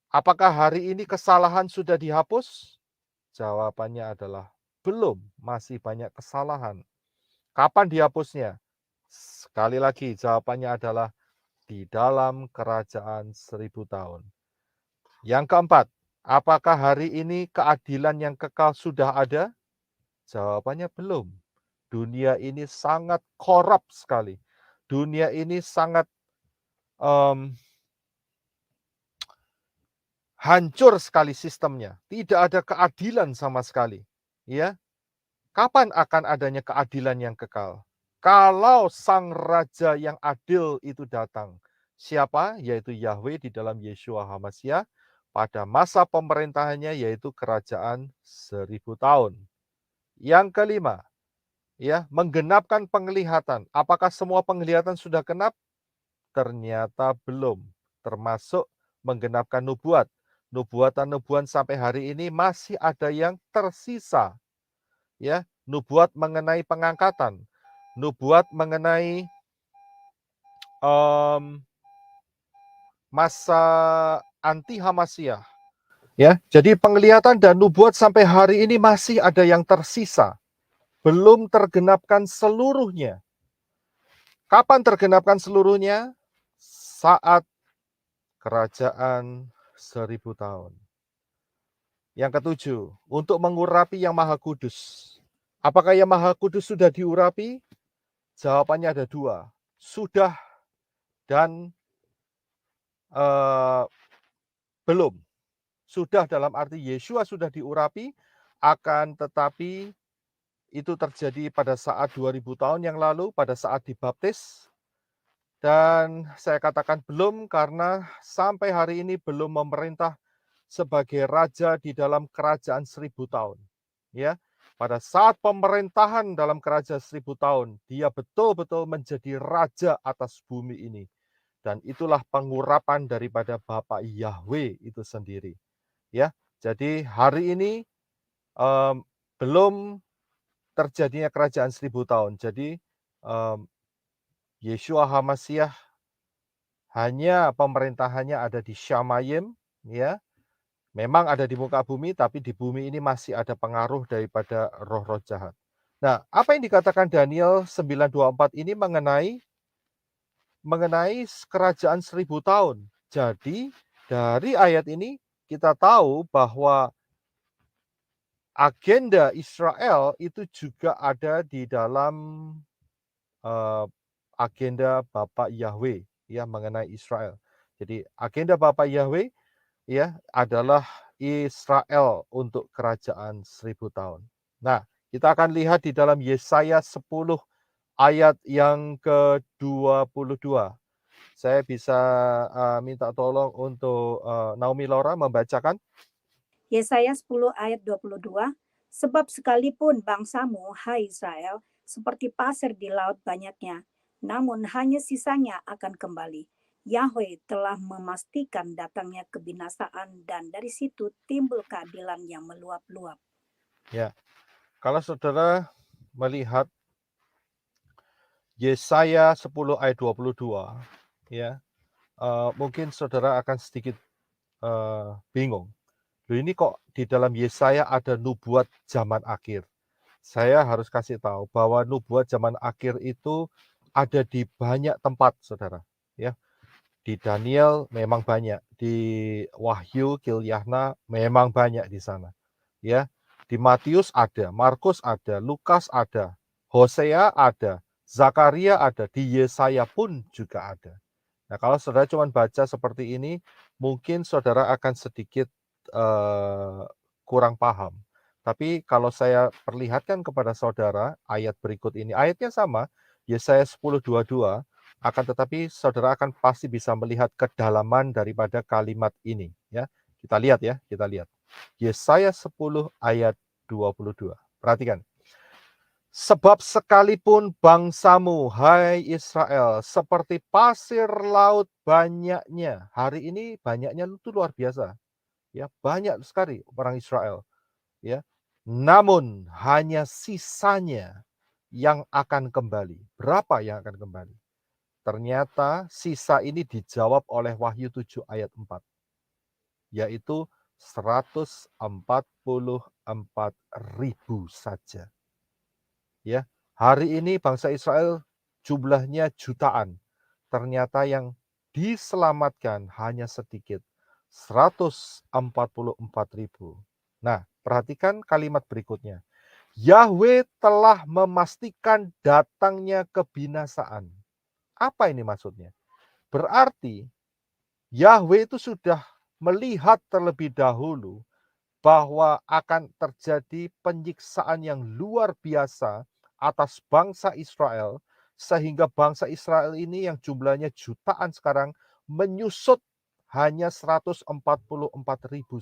apakah hari ini kesalahan sudah dihapus? Jawabannya adalah belum, masih banyak kesalahan. Kapan dihapusnya? Sekali lagi jawabannya adalah di dalam kerajaan 1000 tahun. Yang keempat, apakah hari ini keadilan yang kekal sudah ada? Jawabannya belum. Dunia ini sangat korup sekali. Dunia ini sangat hancur sekali sistemnya. Tidak ada keadilan sama sekali. Ya. Kapan akan adanya keadilan yang kekal? kalau sang raja yang adil itu datang. Siapa? Yaitu Yahweh di dalam Yeshua HaMashiach pada masa pemerintahannya, yaitu kerajaan 1000 tahun. Yang kelima, ya, menggenapkan penglihatan. Apakah semua penglihatan sudah genap? Ternyata belum, termasuk menggenapkan nubuat. Nubuatan-nubuatan sampai hari ini masih ada yang tersisa. Ya, nubuat mengenai pengangkatan, nubuat mengenai masa anti Hamasiyah. Ya, jadi penglihatan dan nubuat sampai hari ini masih ada yang tersisa, belum tergenapkan seluruhnya. Kapan tergenapkan seluruhnya? Saat kerajaan 1000 tahun. Yang ketujuh, untuk mengurapi yang Maha Kudus. Apakah yang Maha Kudus sudah diurapi? Jawabannya ada dua, sudah dan belum. Sudah dalam arti Yeshua sudah diurapi, akan tetapi itu terjadi pada saat 2000 tahun yang lalu, pada saat dibaptis. Dan saya katakan belum karena sampai hari ini belum memerintah sebagai raja di dalam kerajaan 1000 tahun. Ya, pada saat pemerintahan dalam kerajaan 1000 tahun, dia betul-betul menjadi raja atas bumi ini. Dan itulah pengurapan daripada Bapa Yahweh itu sendiri. Ya, jadi hari ini belum terjadinya kerajaan 1000 tahun. Jadi Yeshua HaMashiach hanya pemerintahannya ada di Shamayim, ya. Memang ada di muka bumi, tapi di bumi ini masih ada pengaruh daripada roh-roh jahat. Nah, apa yang dikatakan Daniel 9:24 ini mengenai kerajaan 1000 tahun. Jadi, dari ayat ini kita tahu bahwa agenda Israel itu juga ada di dalam agenda Bapa Yahweh, ya, mengenai Israel. Jadi agenda Bapa Yahweh, ya, adalah Israel untuk kerajaan 1000 tahun. Nah, kita akan lihat di dalam Yesaya 10 ayat yang ke-22. Saya bisa minta tolong untuk Naomi Laura membacakan. Yesaya 10 ayat 22, sebab sekalipun bangsamu, hai Israel, seperti pasir di laut banyaknya, namun hanya sisanya akan kembali. Yahweh telah memastikan datangnya kebinasaan dan dari situ timbul keadilan yang meluap-luap. Ya, kalau saudara melihat Yesaya 10 ayat 22, ya, mungkin saudara akan sedikit bingung. Loh, ini kok di dalam Yesaya ada nubuat zaman akhir. Saya harus kasih tahu bahwa nubuat zaman akhir itu ada di banyak tempat, saudara. Ya, di Daniel memang banyak, di Wahyu, Kilyahna memang banyak di sana. Ya, di Matius ada, Markus ada, Lukas ada, Hosea ada, Zakaria ada, di Yesaya pun juga ada. Nah, kalau saudara cuma baca seperti ini, mungkin saudara akan sedikit kurang paham. Tapi kalau saya perlihatkan kepada saudara ayat berikut ini, ayatnya sama, Yesaya 10:22, akan tetapi saudara akan pasti bisa melihat kedalaman daripada kalimat ini. Ya, kita lihat ya, kita lihat. Yesaya 10 ayat 22. Perhatikan. Sebab sekalipun bangsamu, hai Israel, seperti pasir laut banyaknya. Hari ini banyaknya itu luar biasa. Ya, banyak sekali orang Israel. Ya, namun hanya sisanya yang akan kembali. Berapa yang akan kembali? Ternyata sisa ini dijawab oleh Wahyu 7 ayat 4. Yaitu 144.000 saja. Ya, hari ini bangsa Israel jumlahnya jutaan. Ternyata yang diselamatkan hanya sedikit, 144.000. Nah, perhatikan kalimat berikutnya. Yahweh telah memastikan datangnya kebinasaan. Apa ini maksudnya? Berarti Yahweh itu sudah melihat terlebih dahulu bahwa akan terjadi penyiksaan yang luar biasa atas bangsa Israel sehingga bangsa Israel ini yang jumlahnya jutaan sekarang menyusut hanya 144.000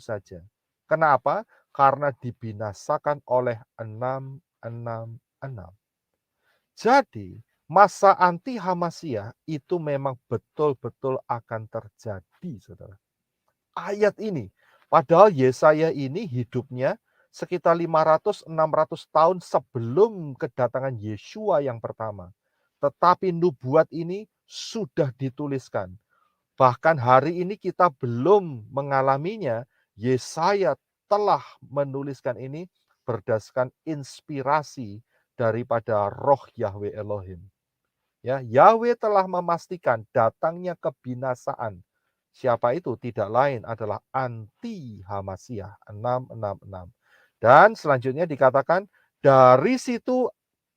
saja. Kenapa? Karena dibinasakan oleh 666. Jadi, masa anti Hamasyah itu memang betul-betul akan terjadi, saudara. Ayat ini, padahal Yesaya ini hidupnya sekitar 500-600 tahun sebelum kedatangan Yeshua yang pertama. Tetapi nubuat ini sudah dituliskan. Bahkan hari ini kita belum mengalaminya, Yesaya telah menuliskan ini berdasarkan inspirasi daripada roh Yahweh Elohim. Ya, Yahweh telah memastikan datangnya kebinasaan. Siapa itu? Tidak lain adalah anti Hamasyah 666. Dan selanjutnya dikatakan dari situ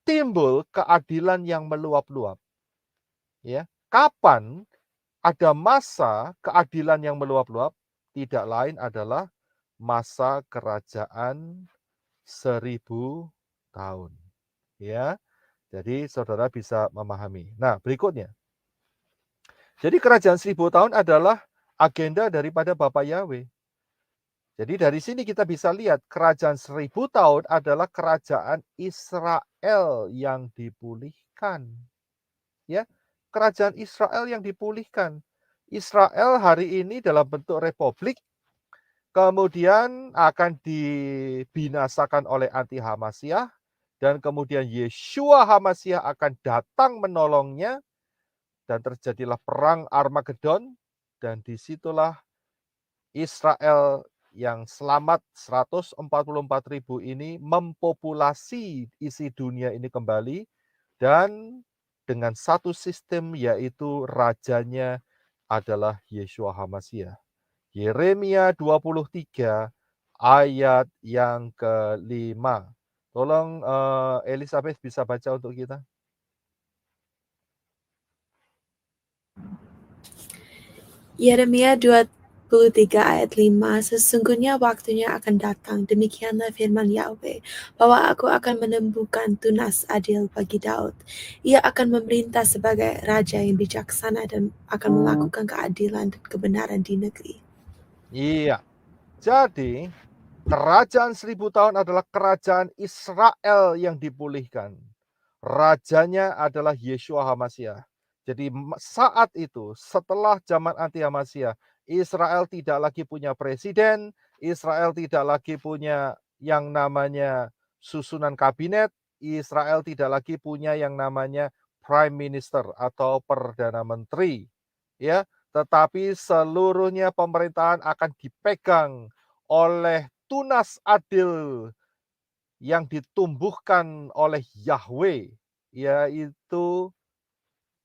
timbul keadilan yang meluap-luap. Ya, kapan ada masa keadilan yang meluap-luap? Tidak lain adalah masa kerajaan 1000 tahun. Ya. Jadi saudara bisa memahami. Nah, berikutnya. Jadi kerajaan 1000 tahun adalah agenda daripada Bapa Yahweh. Jadi dari sini kita bisa lihat kerajaan 1000 tahun adalah kerajaan Israel yang dipulihkan. Ya, kerajaan Israel yang dipulihkan. Israel hari ini dalam bentuk republik, kemudian akan dibinasakan oleh anti Hamasyah, dan kemudian Yeshua Hamasyah akan datang menolongnya, dan terjadilah perang Armageddon, dan disitulah Israel yang selamat 144.000 ini mempopulasi isi dunia ini kembali, dan dengan satu sistem, yaitu rajanya adalah Yeshua Hamasyah. Yeremia 23 ayat yang ke-5. Tolong Elizabeth bisa baca untuk kita. Yeremia 23 ayat 5, sesungguhnya waktunya akan datang, demikianlah firman Yahweh, bahwa aku akan menemukan tunas adil bagi Daud. Ia akan memerintah sebagai raja yang bijaksana dan akan melakukan keadilan dan kebenaran di negeri. Iya, jadi kerajaan 1000 tahun adalah kerajaan Israel yang dipulihkan. Rajanya adalah Yeshua Hamasyah. Jadi saat itu, setelah zaman anti Hamasyah, Israel tidak lagi punya presiden, Israel tidak lagi punya yang namanya susunan kabinet, Israel tidak lagi punya yang namanya prime minister atau perdana menteri. Ya, tetapi seluruhnya pemerintahan akan dipegang oleh tunas adil yang ditumbuhkan oleh Yahweh, yaitu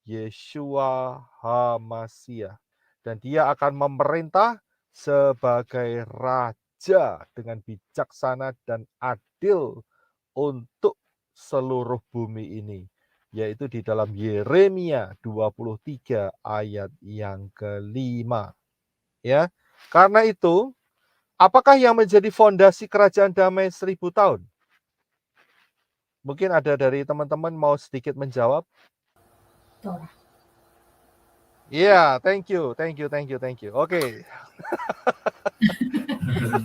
Yeshua Hamasyah. Dan dia akan memerintah sebagai raja dengan bijaksana dan adil untuk seluruh bumi ini, yaitu di dalam Yeremia 23 ayat yang ke-5. Ya, karena itu, apakah yang menjadi fondasi kerajaan damai 1000 tahun? Mungkin ada dari teman-teman mau sedikit menjawab. Torah. Iya, thank you. Oke.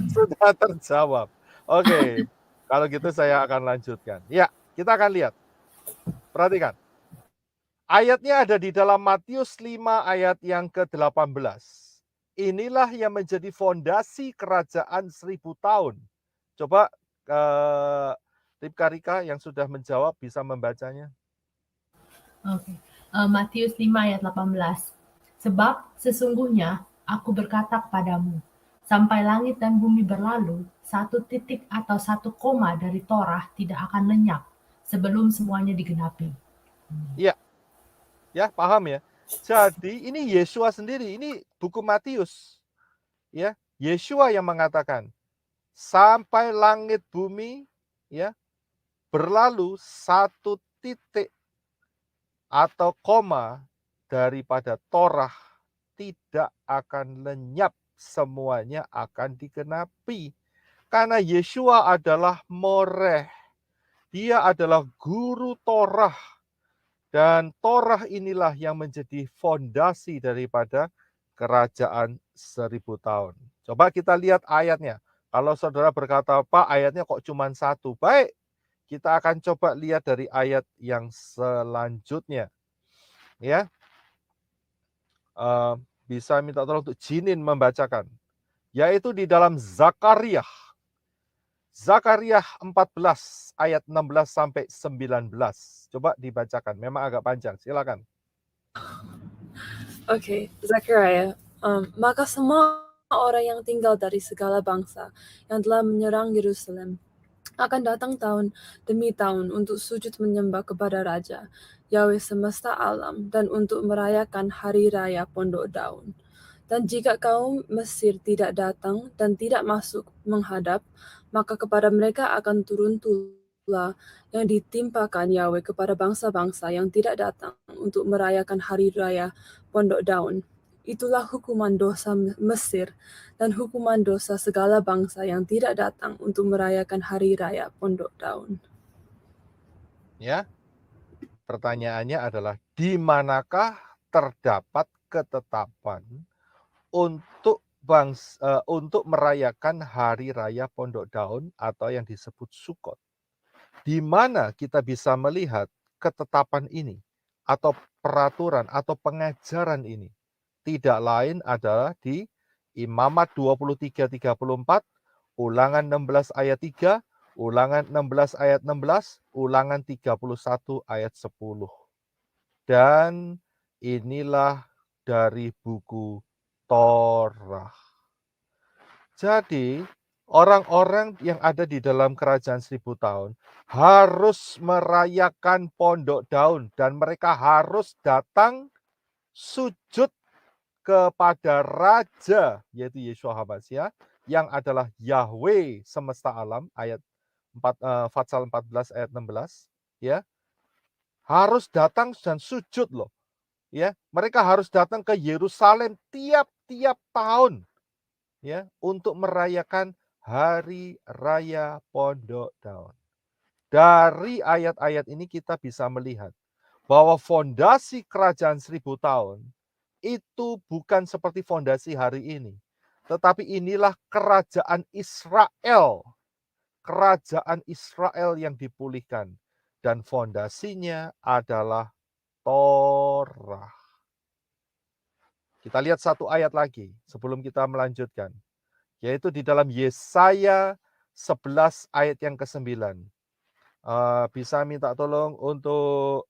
Sudah terjawab. Oke. Kalau gitu saya akan lanjutkan. Ya, kita akan lihat. Perhatikan. Ayatnya ada di dalam Matius 5 ayat yang ke-18. Inilah yang menjadi fondasi kerajaan 1000 tahun. Coba Ripka Rika yang sudah menjawab bisa membacanya. Oke. Matius 5 ayat 18. Sebab sesungguhnya aku berkata kepadamu, sampai langit dan bumi berlalu, satu titik atau satu koma dari Torah tidak akan lenyap sebelum semuanya digenapi. Iya. Ya, paham ya? Jadi ini Yeshua sendiri, ini buku Matius. Ya, Yeshua yang mengatakan sampai langit bumi ya berlalu satu titik atau koma daripada Torah tidak akan lenyap, semuanya akan digenapi. Karena Yeshua adalah Moreh. Dia adalah guru Torah. Dan Torah inilah yang menjadi fondasi daripada kerajaan 1000 tahun. Coba kita lihat ayatnya. Kalau saudara berkata, Pak, ayatnya kok cuma 1? Baik, kita akan coba lihat dari ayat yang selanjutnya. Ya, bisa minta tolong untuk Jinin membacakan. Yaitu di dalam Zakaria. Zakaria 14 ayat 16 sampai 19. Coba dibacakan, memang agak panjang, silakan. Oke, Zakaria. Maka semua orang yang tinggal dari segala bangsa yang telah menyerang Yerusalem akan datang tahun demi tahun untuk sujud menyembah kepada Raja, Yahweh semesta alam, dan untuk merayakan hari raya Pondok Daun. Dan jika kaum Mesir tidak datang dan tidak masuk menghadap, maka kepada mereka akan turun tulah yang ditimpakan Yahweh kepada bangsa-bangsa yang tidak datang untuk merayakan hari raya Pondok Daun. Itulah hukuman dosa Mesir dan hukuman dosa segala bangsa yang tidak datang untuk merayakan hari raya Pondok Daun. Ya, pertanyaannya adalah di manakah terdapat ketetapan untuk merayakan hari raya Pondok Daun atau yang disebut Sukot? Di mana kita bisa melihat ketetapan ini atau peraturan atau pengajaran ini? Tidak lain adalah di Imamat 23:34, Ulangan 16 ayat 3, Ulangan 16 ayat 16, Ulangan 31 ayat 10. Dan inilah dari buku Torah. Jadi, orang-orang yang ada di dalam kerajaan 1000 tahun harus merayakan Pondok Daun dan mereka harus datang sujud kepada Raja, yaitu Yeshua HaMashiach, yang adalah Yahweh semesta alam, ayat Fatsal 14 ayat 16, ya. Harus datang dan sujud loh. Ya, mereka harus datang ke Yerusalem tiap-tiap tahun, ya, untuk merayakan hari raya Pondok Daun. Dari ayat-ayat ini kita bisa melihat bahwa fondasi kerajaan 1000 tahun itu bukan seperti fondasi hari ini, tetapi inilah kerajaan Israel. Kerajaan Israel yang dipulihkan dan fondasinya adalah Torah. Kita lihat satu ayat lagi sebelum kita melanjutkan, yaitu di dalam Yesaya 11 ayat yang ke-9. Bisa minta tolong untuk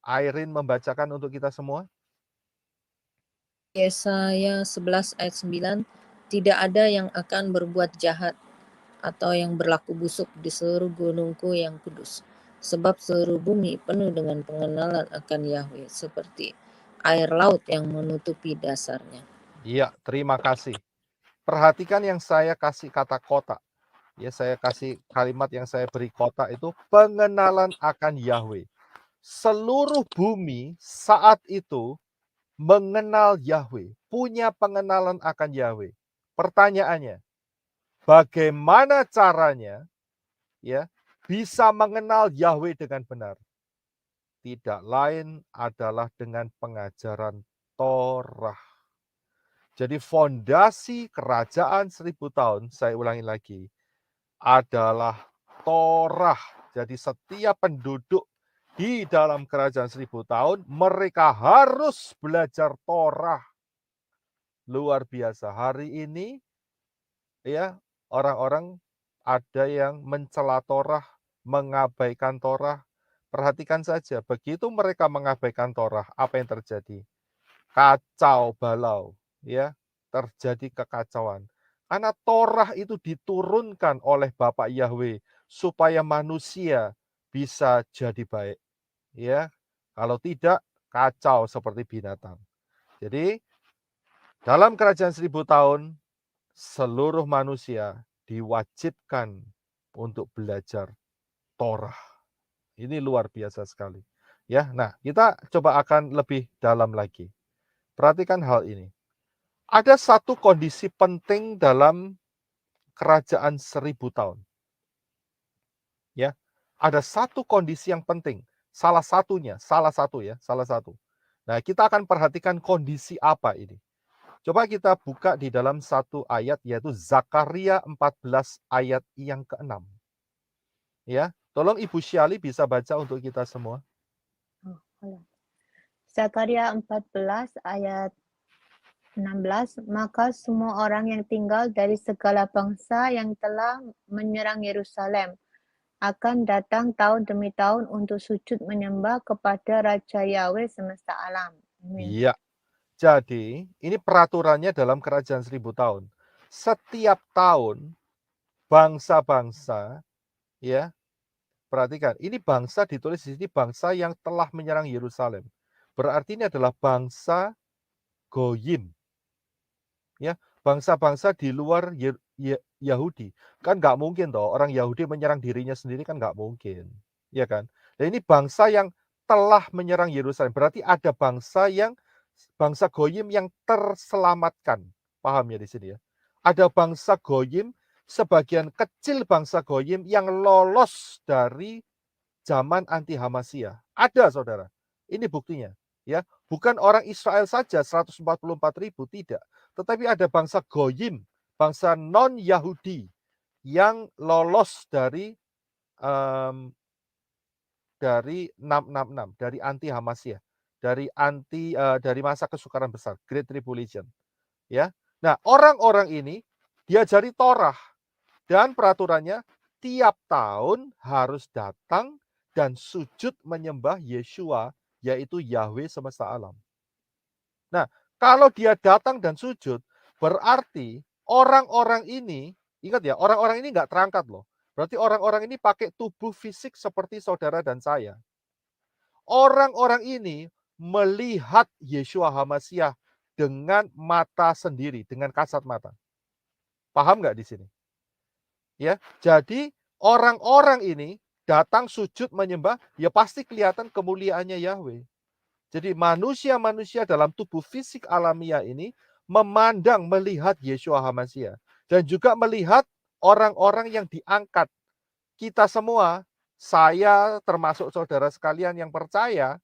Airin membacakan untuk kita semua? Yesaya 11 ayat 9, tidak ada yang akan berbuat jahat atau yang berlaku busuk di seluruh gunungku yang kudus. Sebab seluruh bumi penuh dengan pengenalan akan Yahweh seperti air laut yang menutupi dasarnya. Iya, terima kasih. Perhatikan yang saya kasih kata kota. Ya, saya kasih kalimat yang saya beri kota itu pengenalan akan Yahweh. Seluruh bumi saat itu mengenal Yahweh, punya pengenalan akan Yahweh. Pertanyaannya, bagaimana caranya ya bisa mengenal Yahweh dengan benar? Tidak lain adalah dengan pengajaran Torah. Jadi fondasi kerajaan 1000 tahun, saya ulangi lagi, adalah Torah. Jadi setiap penduduk di dalam kerajaan 1000 tahun, mereka harus belajar Torah. Luar biasa. Hari ini, ya, orang-orang ada yang mencela Torah, mengabaikan Torah. Perhatikan saja, begitu mereka mengabaikan Torah, apa yang terjadi? Kacau balau, ya, terjadi kekacauan. Karena Torah itu diturunkan oleh Bapak Yahweh supaya manusia bisa jadi baik, ya. Kalau tidak, kacau seperti binatang. Jadi dalam kerajaan 1000 tahun, seluruh manusia diwajibkan untuk belajar Torah. Ini luar biasa sekali. Ya, nah, kita coba akan lebih dalam lagi. Perhatikan hal ini. Ada satu kondisi penting dalam kerajaan 1000 tahun. Ya, ada satu kondisi yang penting. Salah satu ya, salah satu. Nah, kita akan perhatikan kondisi apa ini. Coba kita buka di dalam satu ayat, yaitu Zakaria 14 ayat yang ke-6. Ya, tolong Ibu Syali bisa baca untuk kita semua. Zakaria 14 ayat 16, maka semua orang yang tinggal dari segala bangsa yang telah menyerang Yerusalem akan datang tahun demi tahun untuk sujud menyembah kepada Raja Yahweh semesta alam. Amin. Iya. Jadi, ini peraturannya dalam kerajaan 1000 tahun. Setiap tahun bangsa-bangsa, ya, perhatikan, ini bangsa ditulis di sini bangsa yang telah menyerang Yerusalem. Berarti ini adalah bangsa Goyim. Ya, bangsa-bangsa di luar Yahudi. Kan nggak mungkin toh orang Yahudi menyerang dirinya sendiri, kan nggak mungkin. Ya kan? Dan ini bangsa yang telah menyerang Yerusalem. Berarti ada bangsa Goyim yang terselamatkan. Paham ya di sini ya? Ada bangsa Goyim, sebagian kecil bangsa Goyim yang lolos dari zaman anti Hamasiyah. Ada, saudara. Ini buktinya. Ya, bukan orang Israel saja 144.000, tidak. Tetapi ada bangsa Goyim, bangsa non-Yahudi yang lolos dari 666, dari anti Hamasiyah, dari masa kesukaran besar, Great Tribulation. Ya. Nah, orang-orang ini diajari Torah dan peraturannya tiap tahun harus datang dan sujud menyembah Yeshua, yaitu Yahweh semesta alam. Nah, kalau dia datang dan sujud, berarti orang-orang ini, ingat ya, orang-orang ini nggak terangkat loh. Berarti orang-orang ini pakai tubuh fisik seperti saudara dan saya. Orang-orang ini melihat Yeshua HaMasyiah dengan mata sendiri, dengan kasat mata. Paham nggak di sini? Ya, jadi orang-orang ini datang sujud menyembah, ya pasti kelihatan kemuliaannya Yahweh. Jadi manusia-manusia dalam tubuh fisik alamiah ini memandang, melihat Yeshua HaMasyiah. Dan juga melihat orang-orang yang diangkat. Kita semua, saya termasuk saudara sekalian yang percaya,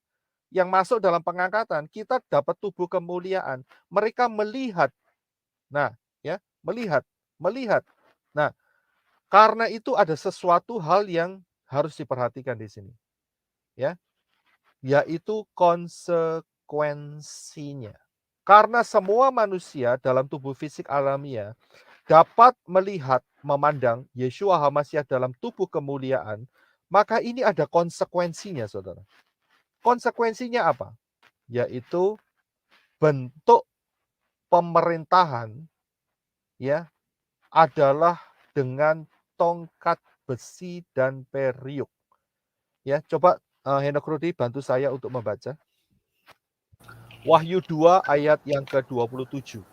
yang masuk dalam pengangkatan, kita dapat tubuh kemuliaan. Mereka melihat. Nah, ya, melihat. Nah, karena itu ada sesuatu hal yang harus diperhatikan di sini. Ya. Yaitu konsekuensinya. Karena semua manusia dalam tubuh fisik alamiah dapat melihat, memandang Yeshua HaMasyiah dalam tubuh kemuliaan, maka ini ada konsekuensinya, saudara. Konsekuensinya apa? Yaitu bentuk pemerintahan, ya, adalah dengan tongkat besi dan periuk. Ya, coba Henok Rudi bantu saya untuk membaca. Wahyu 2 ayat yang ke-27.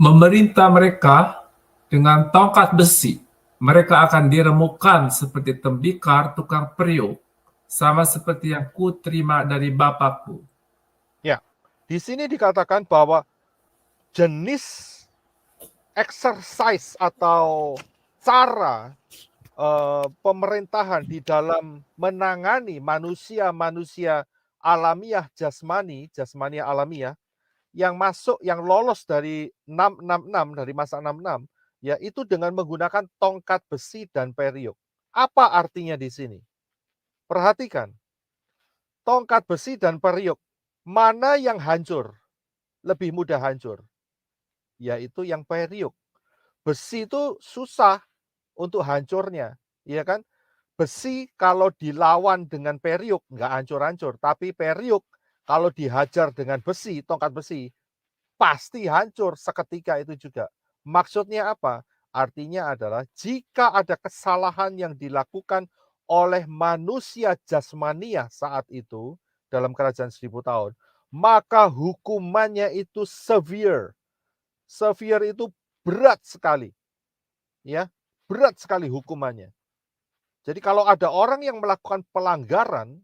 Memerintah mereka dengan tongkat besi. Mereka akan diremukkan seperti tembikar tukang periuk, sama seperti yang ku terima dari Bapakku. Ya, di sini dikatakan bahwa jenis exercise atau cara pemerintahan di dalam menangani manusia-manusia alamiah jasmani alamiah yang masuk, yang lolos dari 666, dari masa 66, yaitu dengan menggunakan tongkat besi dan periuk. Apa artinya di sini? Perhatikan, tongkat besi dan periuk, mana yang hancur? Lebih mudah hancur, yaitu yang periuk. Besi itu susah untuk hancurnya, ya kan? Besi kalau dilawan dengan periuk nggak hancur-hancur, tapi periuk kalau dihajar dengan besi, tongkat besi, pasti hancur seketika itu juga. Maksudnya apa? Artinya adalah jika ada kesalahan yang dilakukan oleh manusia jasmania saat itu dalam kerajaan 1000 tahun, maka hukumannya itu severe. Severe itu berat sekali. Ya, berat sekali hukumannya. Jadi kalau ada orang yang melakukan pelanggaran,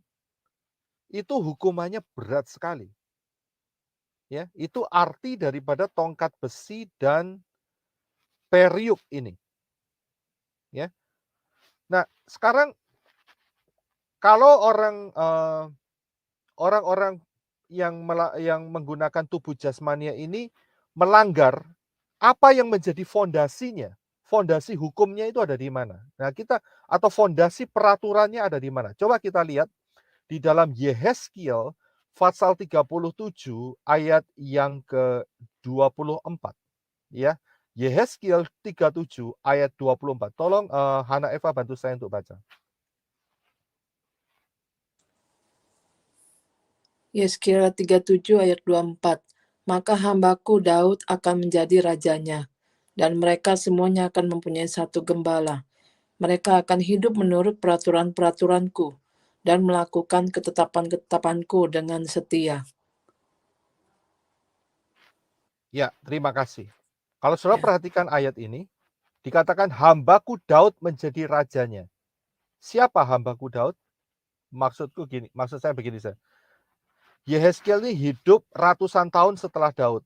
itu hukumannya berat sekali. Ya, itu arti daripada tongkat besi dan periuk ini. Ya. Nah, sekarang Kalau orang-orang yang menggunakan tubuh jasmania ini melanggar, apa yang menjadi fondasinya? Fondasi hukumnya itu ada di mana? Nah, atau fondasi peraturannya ada di mana? Coba kita lihat di dalam Yehezkiel pasal 37 ayat yang ke-24 ya. Yehezkiel 37 ayat 24. Tolong Hana Eva bantu saya untuk baca. Yeskira 37 ayat 24. Maka hambaku Daud akan menjadi rajanya, dan mereka semuanya akan mempunyai satu gembala. Mereka akan hidup menurut peraturan-peraturanku, dan melakukan ketetapan-ketetapanku dengan setia. Ya, terima kasih. Kalau saudara Ya. perhatikan ayat ini, dikatakan hambaku Daud menjadi rajanya. Siapa hambaku Daud? Maksud saya begini saja. Yehezkiel ini hidup ratusan tahun setelah Daud.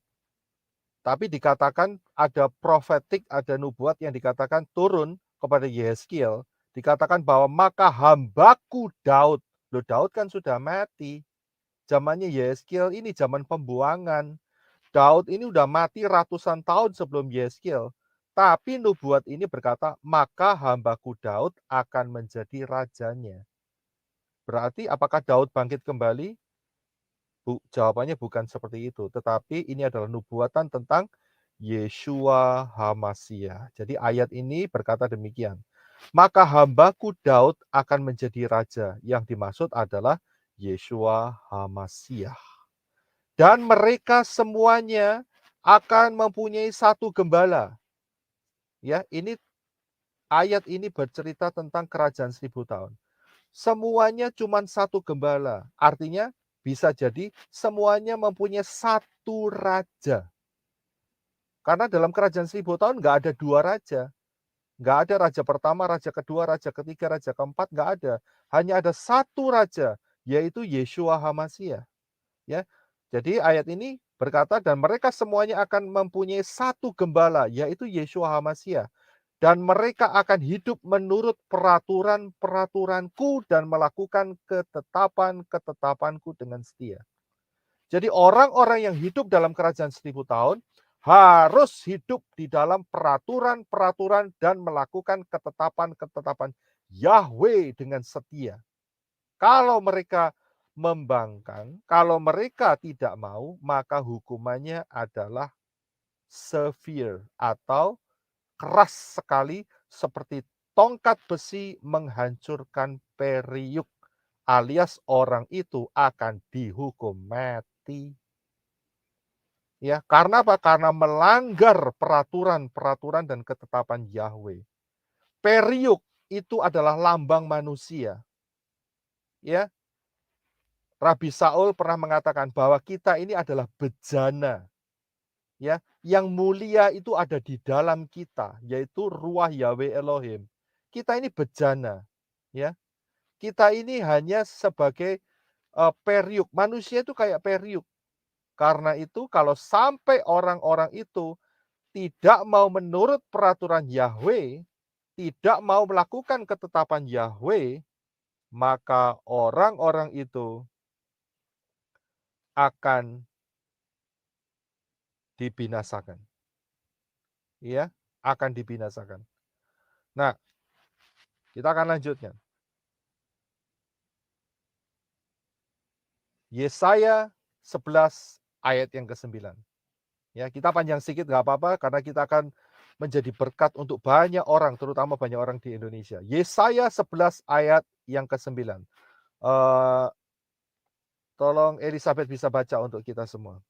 Tapi dikatakan ada profetik, ada nubuat yang dikatakan turun kepada Yehezkiel. Dikatakan bahwa maka hambaku Daud. Loh, Daud kan sudah mati. Zamannya Yehezkiel ini zaman pembuangan. Daud ini udah mati ratusan tahun sebelum Yehezkiel. Tapi nubuat ini berkata, maka hambaku Daud akan menjadi rajanya. Berarti apakah Daud bangkit kembali? Jawabannya bukan seperti itu, tetapi ini adalah nubuatan tentang Yeshua HaMasiah. Jadi ayat ini berkata demikian. Maka hambaku Daud akan menjadi raja. Yang dimaksud adalah Yeshua HaMasiah. Dan mereka semuanya akan mempunyai satu gembala. Ya, ayat ini bercerita tentang kerajaan 1000 tahun. Semuanya cuma satu gembala. Artinya bisa jadi semuanya mempunyai satu raja. Karena dalam kerajaan 1000 tahun nggak ada dua raja. Nggak ada raja pertama, raja kedua, raja ketiga, raja keempat, nggak ada. Hanya ada satu raja, yaitu Yeshua HaMasiah. Ya. Jadi ayat ini berkata, dan mereka semuanya akan mempunyai satu gembala, yaitu Yeshua HaMasiah. Dan mereka akan hidup menurut peraturan-peraturanku dan melakukan ketetapan-ketetapanku dengan setia. Jadi orang-orang yang hidup dalam kerajaan 1000 tahun harus hidup di dalam peraturan-peraturan dan melakukan ketetapan-ketetapan Yahweh dengan setia. Kalau mereka membangkang, kalau mereka tidak mau, maka hukumannya adalah severe atau keras sekali, seperti tongkat besi menghancurkan periuk, alias orang itu akan dihukum mati. Ya, karena apa? Karena melanggar peraturan-peraturan dan ketetapan Yahweh. Periuk itu adalah lambang manusia. Ya. Rabi Saul pernah mengatakan bahwa kita ini adalah bejana. Ya, yang mulia itu ada di dalam kita, yaitu ruah Yahweh Elohim. Kita ini bejana, ya. Kita ini hanya sebagai periuk. Manusia itu kayak periuk. Karena itu kalau sampai orang-orang itu tidak mau menurut peraturan Yahweh, tidak mau melakukan ketetapan Yahweh, maka orang-orang itu akan dibinasakan. Ya, akan dibinasakan. Nah, kita akan lanjutkan. Yesaya 11 ayat yang ke-9. Ya, kita panjang sedikit nggak apa-apa karena kita akan menjadi berkat untuk banyak orang, terutama banyak orang di Indonesia. Yesaya 11 ayat yang ke-9. Tolong Elizabeth bisa baca untuk kita semua.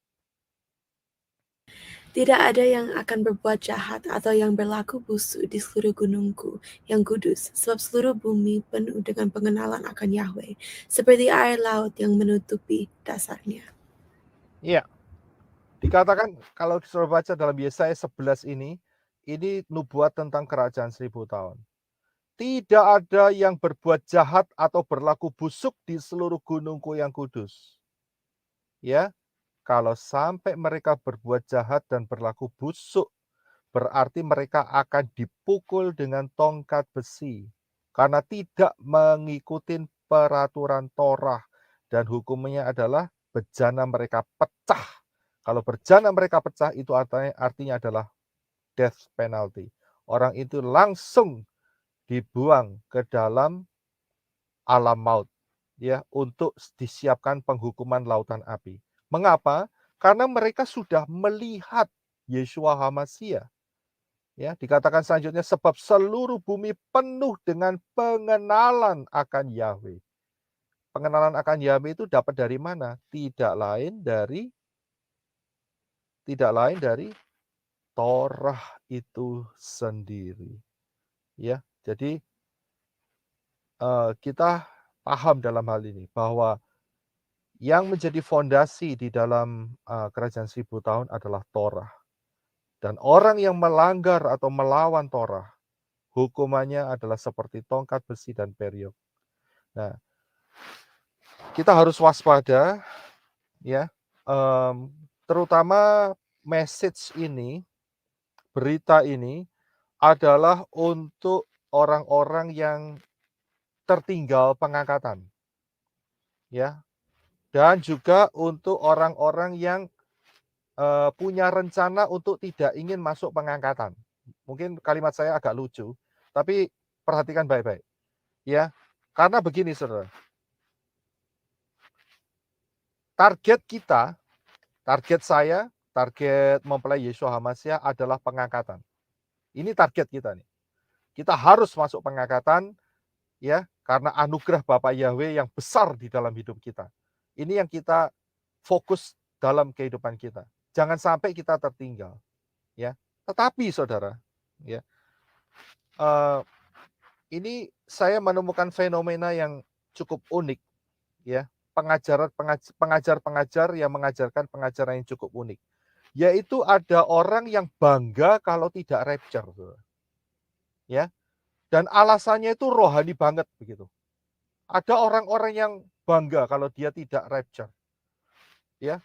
Tidak ada yang akan berbuat jahat atau yang berlaku busuk di seluruh gunungku yang kudus, sebab seluruh bumi penuh dengan pengenalan akan Yahweh, seperti air laut yang menutupi dasarnya. Iya. Dikatakan kalau saudara baca dalam Yesaya 11 ini nubuat tentang kerajaan 1000 tahun. Tidak ada yang berbuat jahat atau berlaku busuk di seluruh gunungku yang kudus. Ya, kalau sampai mereka berbuat jahat dan berlaku busuk, berarti mereka akan dipukul dengan tongkat besi karena tidak mengikuti peraturan Torah dan hukumnya adalah bejana mereka pecah. Kalau bejana mereka pecah itu artinya adalah death penalty. Orang itu langsung dibuang ke dalam alam maut, ya, untuk disiapkan penghukuman lautan api. Mengapa? Karena mereka sudah melihat Yeshua HaMasyiah. Ya, dikatakan selanjutnya sebab seluruh bumi penuh dengan pengenalan akan Yahweh. Pengenalan akan Yahweh itu dapat dari mana? Tidak lain dari Torah itu sendiri. Ya, jadi kita paham dalam hal ini bahwa yang menjadi fondasi di dalam kerajaan 1000 tahun adalah Torah. Dan orang yang melanggar atau melawan Torah, hukumannya adalah seperti tongkat besi dan periuk. Nah, kita harus waspada, ya, terutama message ini, berita ini adalah untuk orang-orang yang tertinggal pengangkatan, ya, dan juga untuk orang-orang yang punya rencana untuk tidak ingin masuk pengangkatan. Mungkin kalimat saya agak lucu, tapi perhatikan baik-baik, ya. Karena begini, saudara. Target kita, target saya, target mempelai Yeshua HaMasyiah adalah pengangkatan. Ini target kita nih. Kita harus masuk pengangkatan, ya, karena anugerah Bapa Yahweh yang besar di dalam hidup kita. Ini yang kita fokus dalam kehidupan kita. Jangan sampai kita tertinggal, ya. Tetapi saudara, ya, ini saya menemukan fenomena yang cukup unik, ya. Pengajar-pengajar yang mengajarkan pengajaran yang cukup unik, yaitu ada orang yang bangga kalau tidak rapture, saudara. Ya, dan alasannya itu rohani banget begitu. Ada orang-orang yang bangga kalau dia tidak rapture, ya.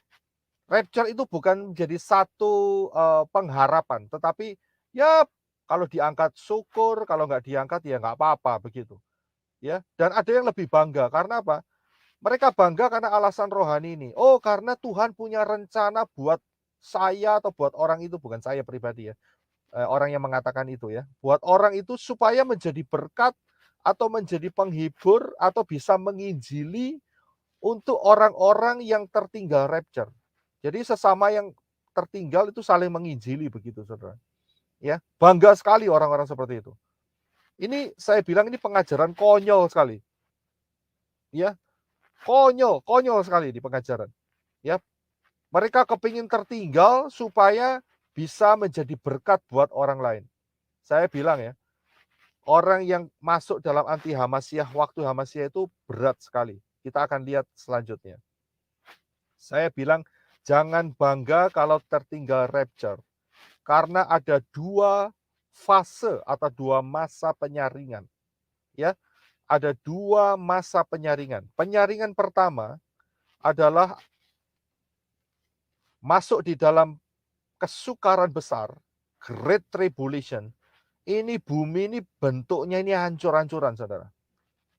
Rapture itu bukan menjadi satu pengharapan, tetapi ya kalau diangkat syukur, kalau nggak diangkat ya nggak apa-apa begitu, ya. Dan ada yang lebih bangga karena apa? Mereka bangga karena alasan rohani ini. Oh, karena Tuhan punya rencana buat saya atau buat orang itu, bukan saya pribadi ya. Orang yang mengatakan itu ya. Buat orang itu supaya menjadi berkat atau menjadi penghibur atau bisa menginjili untuk orang-orang yang tertinggal rapture. Jadi sesama yang tertinggal itu saling menginjili begitu, saudara. Ya, bangga sekali orang-orang seperti itu. Ini saya bilang ini pengajaran konyol sekali. Ya, konyol sekali di pengajaran. Ya, mereka kepingin tertinggal supaya bisa menjadi berkat buat orang lain. Saya bilang ya, orang yang masuk dalam anti Hamasyiah waktu Hamasyiah itu berat sekali. Kita akan lihat selanjutnya. Saya bilang jangan bangga kalau tertinggal rapture. Karena ada 2 fase atau 2 masa penyaringan. Ya, ada 2 masa penyaringan. Penyaringan pertama adalah masuk di dalam kesukaran besar, Great Tribulation. Ini bumi ini bentuknya ini hancur-hancuran, saudara.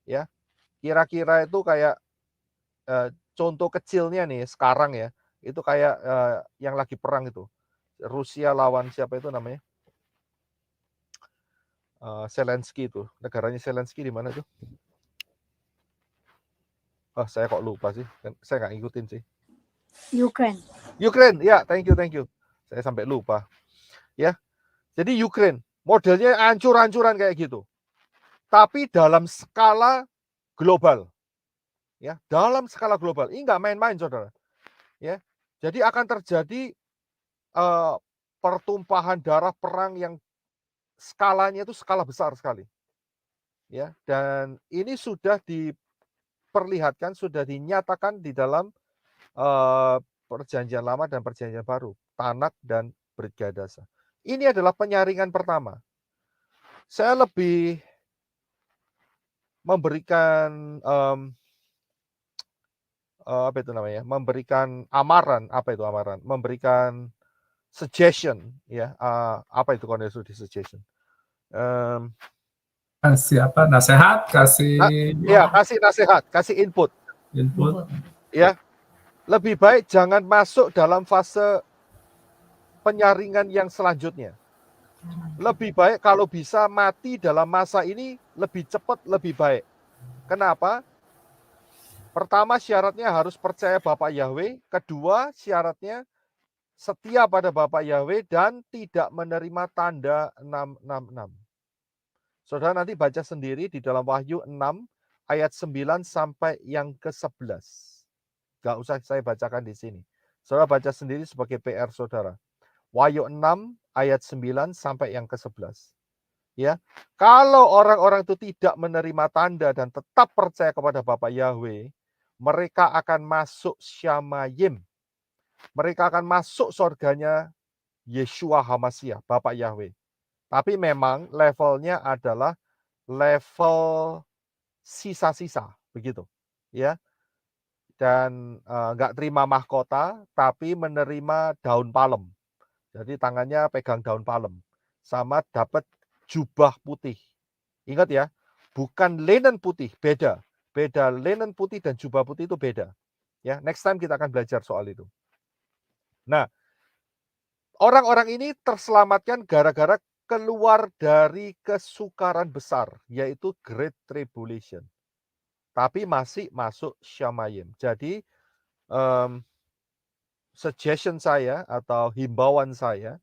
Ya, kira-kira itu kayak contoh kecilnya nih sekarang ya, itu kayak yang lagi perang itu. Rusia lawan siapa itu namanya? Zelensky itu. Negaranya Zelensky di mana tuh? Oh, saya kok lupa sih. Saya nggak ngikutin sih. Ukraine. Ukraine, ya, thank you. Saya sampai lupa. Ya. Jadi Ukraine, modelnya hancur-hancuran kayak gitu. Tapi dalam skala global. Ya, dalam skala global. Ini nggak main-main, saudara. Ya. Jadi akan terjadi pertumpahan darah perang yang skalanya itu skala besar sekali. Ya, dan ini sudah diperlihatkan, sudah dinyatakan di dalam Perjanjian Lama dan Perjanjian Baru, Tanak dan Brit Gadasa. Ini adalah penyaringan pertama. Saya lebih memberikan apa itu namanya? Memberikan amaran, apa itu amaran? Memberikan suggestion, ya. Apa itu kalau di suggestion? Kasih apa? Nasihat, kasih Ya, kasih nasihat, kasih input. input. Ya, lebih baik jangan masuk dalam fase penyaringan yang selanjutnya. Lebih baik kalau bisa mati dalam masa ini lebih cepat, lebih baik. Kenapa? Pertama, syaratnya harus percaya Bapak Yahweh. Kedua, syaratnya setia pada Bapak Yahweh dan tidak menerima tanda 666. Saudara nanti baca sendiri di dalam Wahyu 6 ayat 9 sampai yang ke-11. Gak usah saya bacakan di sini. Saudara baca sendiri sebagai PR saudara. Wahyu 6 ayat 9 sampai yang ke-11. Ya, kalau orang-orang itu tidak menerima tanda dan tetap percaya kepada Bapak Yahweh, mereka akan masuk Syamayim. Mereka akan masuk surganya Yeshua HaMashiach, Bapak Yahweh. Tapi memang levelnya adalah level sisa-sisa, begitu. Ya. Dan nggak terima mahkota, tapi menerima daun palem. Jadi tangannya pegang daun palem. Sama dapat jubah putih. Ingat ya, bukan linen putih, beda. Beda linen putih dan jubah putih itu beda. Ya, next time kita akan belajar soal itu. Nah, orang-orang ini terselamatkan gara-gara keluar dari kesukaran besar, yaitu Great Tribulation. Tapi masih masuk Syamayim. Jadi, suggestion saya atau himbauan saya,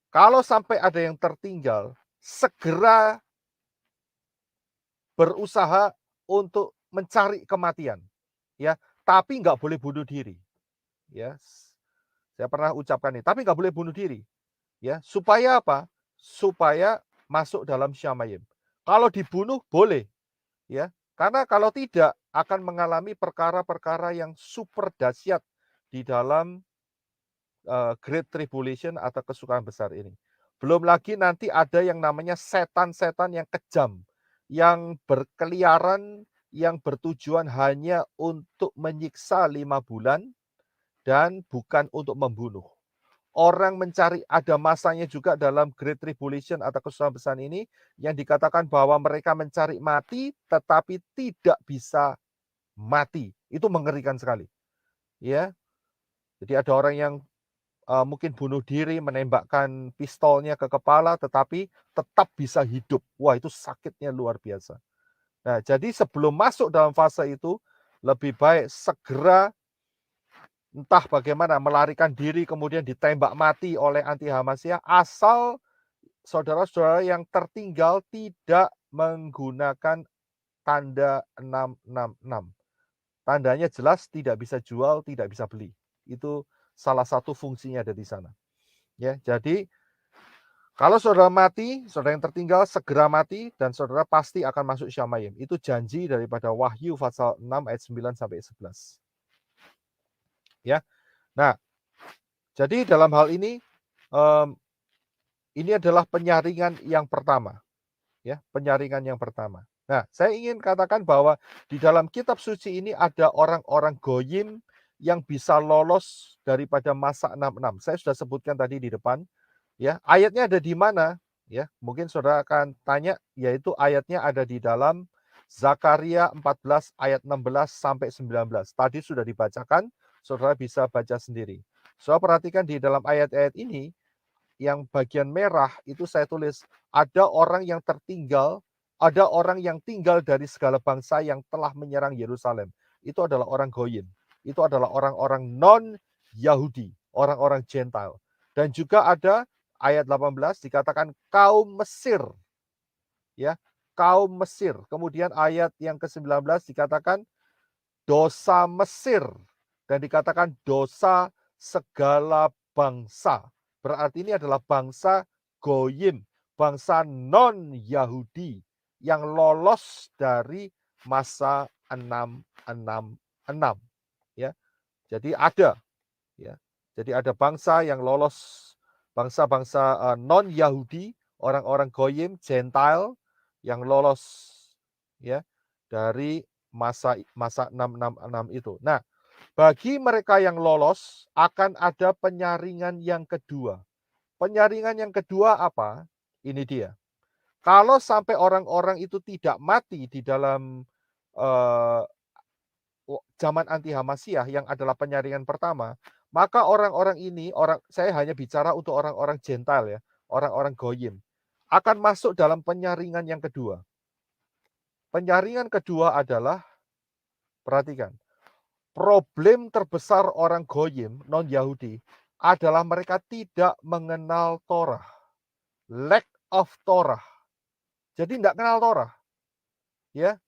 kalau sampai ada yang tertinggal, segera berusaha untuk mencari kematian. Ya, tapi nggak boleh bunuh diri. Ya, saya pernah ucapkan ini, tapi nggak boleh bunuh diri. Ya, supaya apa? Supaya masuk dalam Syamayim. Kalau dibunuh boleh, ya, karena kalau tidak akan mengalami perkara-perkara yang super dahsyat di dalam Great Tribulation atau kesukaran besar ini. Belum lagi nanti ada yang namanya setan-setan yang kejam, yang berkeliaran, yang bertujuan hanya untuk menyiksa 5 bulan dan bukan untuk membunuh. Orang mencari, ada masanya juga dalam Great Tribulation atau kesusahan besar ini yang dikatakan bahwa mereka mencari mati tetapi tidak bisa mati. Itu mengerikan sekali. Ya. Jadi ada orang yang mungkin bunuh diri, menembakkan pistolnya ke kepala tetapi tetap bisa hidup. Wah, itu sakitnya luar biasa. Nah, jadi sebelum masuk dalam fase itu lebih baik segera entah bagaimana melarikan diri kemudian ditembak mati oleh anti Hamasiyah asal saudara-saudara yang tertinggal tidak menggunakan tanda 666. Tandanya jelas tidak bisa jual, tidak bisa beli. Itu salah satu fungsinya ada di sana. Ya, jadi kalau saudara mati, saudara yang tertinggal segera mati dan saudara pasti akan masuk Syamayim. Itu janji daripada Wahyu pasal 6 ayat 9 sampai 11. Ya. Nah, jadi dalam hal ini adalah penyaringan yang pertama. Ya, penyaringan yang pertama. Nah, saya ingin katakan bahwa di dalam kitab suci ini ada orang-orang goyim yang bisa lolos daripada masa 66. Saya sudah sebutkan tadi di depan. Ya, ayatnya ada di mana? Ya, mungkin saudara akan tanya, yaitu ayatnya ada di dalam Zakaria 14 ayat 16 sampai 19. Tadi sudah dibacakan, saudara bisa baca sendiri. Saudara perhatikan di dalam ayat-ayat ini, yang bagian merah itu saya tulis, ada orang yang tertinggal, ada orang yang tinggal dari segala bangsa yang telah menyerang Yerusalem. Itu adalah orang goyim. Itu adalah orang-orang non-Yahudi, orang-orang Gentile. Dan juga ada ayat 18 dikatakan kaum Mesir. Ya, kaum Mesir. Kemudian ayat yang ke-19 dikatakan dosa Mesir dan dikatakan dosa segala bangsa. Berarti ini adalah bangsa goyim, bangsa non-Yahudi yang lolos dari masa 666. Ya. Jadi ada, ya. Jadi ada bangsa yang lolos, bangsa-bangsa non-Yahudi, orang-orang goyim, Gentile yang lolos, ya, dari masa 666 itu. Nah, bagi mereka yang lolos akan ada penyaringan yang kedua. Penyaringan yang kedua apa? Ini dia. Kalau sampai orang-orang itu tidak mati di dalam zaman anti Hamasyah yang adalah penyaringan pertama, maka orang-orang ini, saya hanya bicara untuk orang-orang Gentile ya, orang-orang Goyim, akan masuk dalam penyaringan yang kedua. Penyaringan kedua adalah, perhatikan, problem terbesar orang Goyim, non-Yahudi, adalah mereka tidak mengenal Torah. Lack of Torah. Jadi tidak kenal Torah. Ya,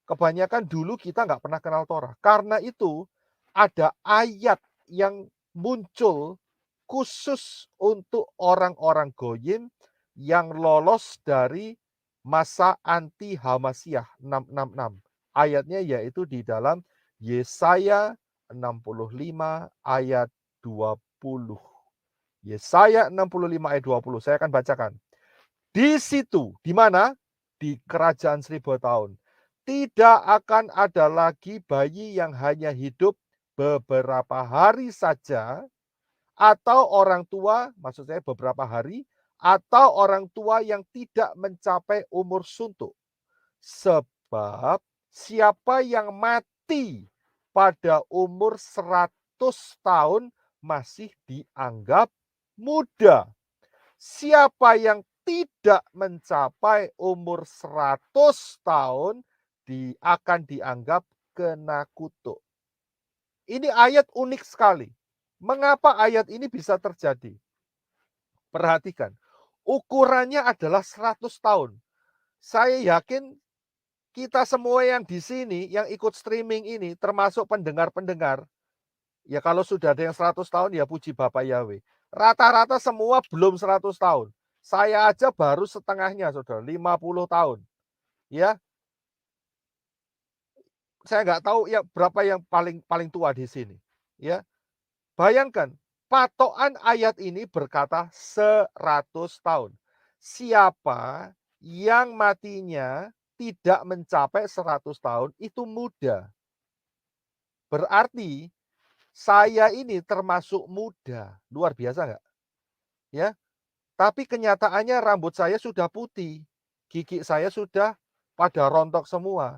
kebanyakan dulu kita nggak pernah kenal Torah. Karena itu ada ayat yang muncul khusus untuk orang-orang Goyim yang lolos dari masa anti Hamasyah 666. Ayatnya yaitu di dalam Yesaya 65 ayat 20. Yesaya 65 ayat 20. Saya akan bacakan. Di situ, di mana? Di kerajaan 1000 tahun. Tidak akan ada lagi bayi yang hanya hidup beberapa hari saja, atau orang tua, maksud saya beberapa hari, atau orang tua yang tidak mencapai umur suntuk. Sebab siapa yang mati pada umur 100 tahun masih dianggap muda. Siapa yang tidak mencapai umur 100 tahun akan dianggap kena kutuk. Ini ayat unik sekali. Mengapa ayat ini bisa terjadi? Perhatikan, ukurannya adalah 100 tahun. Saya yakin kita semua yang di sini, yang ikut streaming ini, termasuk pendengar-pendengar, ya kalau sudah ada yang 100 tahun, ya puji Bapak Yahweh. Rata-rata semua belum 100 tahun. Saya aja baru setengahnya, saudara, 50 tahun. Ya, saya nggak tahu ya berapa yang paling tua di sini. Ya, bayangkan, patokan ayat ini berkata 100 tahun. Siapa yang matinya tidak mencapai 100 tahun itu muda. Berarti saya ini termasuk muda. Luar biasa nggak? Ya, tapi kenyataannya rambut saya sudah putih. Gigi saya sudah pada rontok semua.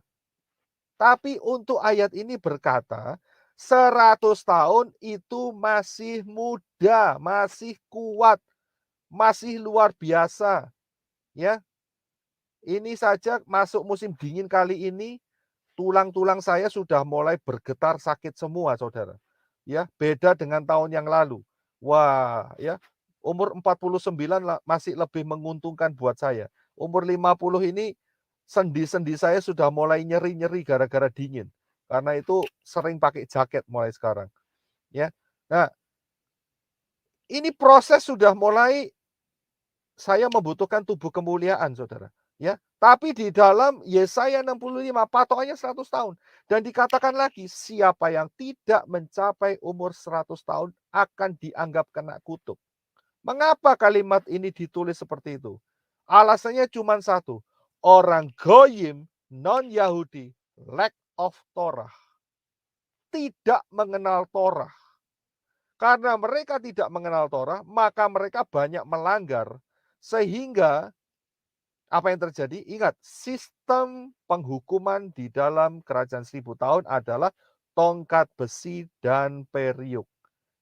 Tapi untuk ayat ini berkata, 100 tahun itu masih muda, masih kuat, masih luar biasa. Ya. Ini saja masuk musim dingin kali ini, tulang-tulang saya sudah mulai bergetar sakit semua, saudara. Ya, beda dengan tahun yang lalu. Wah, ya, umur 49 masih lebih menguntungkan buat saya. Umur 50 ini sendi-sendi saya sudah mulai nyeri-nyeri gara-gara dingin. Karena itu sering pakai jaket mulai sekarang. Ya. Nah, ini proses sudah mulai saya membutuhkan tubuh kemuliaan, saudara. Ya, tapi di dalam Yesaya 65 patokannya 100 tahun. Dan dikatakan lagi, siapa yang tidak mencapai umur 100 tahun akan dianggap kena kutuk. Mengapa kalimat ini ditulis seperti itu? Alasannya cuma satu. Orang Goyim, non-Yahudi, lack of Torah. Tidak mengenal Torah. Karena mereka tidak mengenal Torah, maka mereka banyak melanggar. Sehingga apa yang terjadi? Ingat, sistem penghukuman di dalam kerajaan 1000 tahun adalah tongkat besi dan periuk.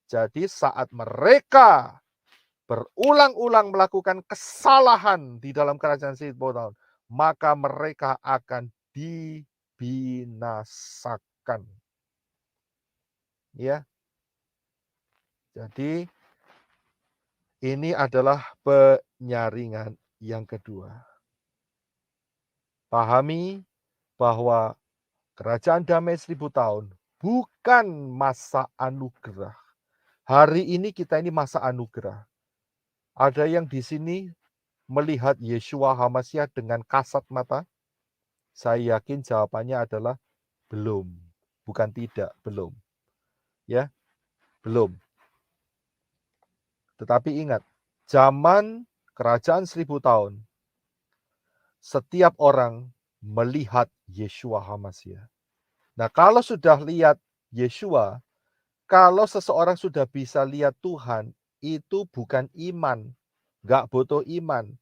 Jadi saat mereka berulang-ulang melakukan kesalahan di dalam kerajaan 1000 tahun, maka mereka akan dibinasakan. Ya. Jadi ini adalah penyaringan yang kedua. Pahami bahwa kerajaan damai 1000 tahun bukan masa anugerah. Hari ini kita ini masa anugerah. Ada yang di sini melihat Yeshua Hamasyah dengan kasat mata? Saya yakin jawabannya adalah belum. Bukan tidak, belum. Ya, belum. Tetapi ingat, zaman kerajaan 1000 tahun, setiap orang melihat Yeshua Hamasyah. Nah, kalau sudah lihat Yeshua, kalau seseorang sudah bisa lihat Tuhan, itu bukan iman. Nggak butuh iman.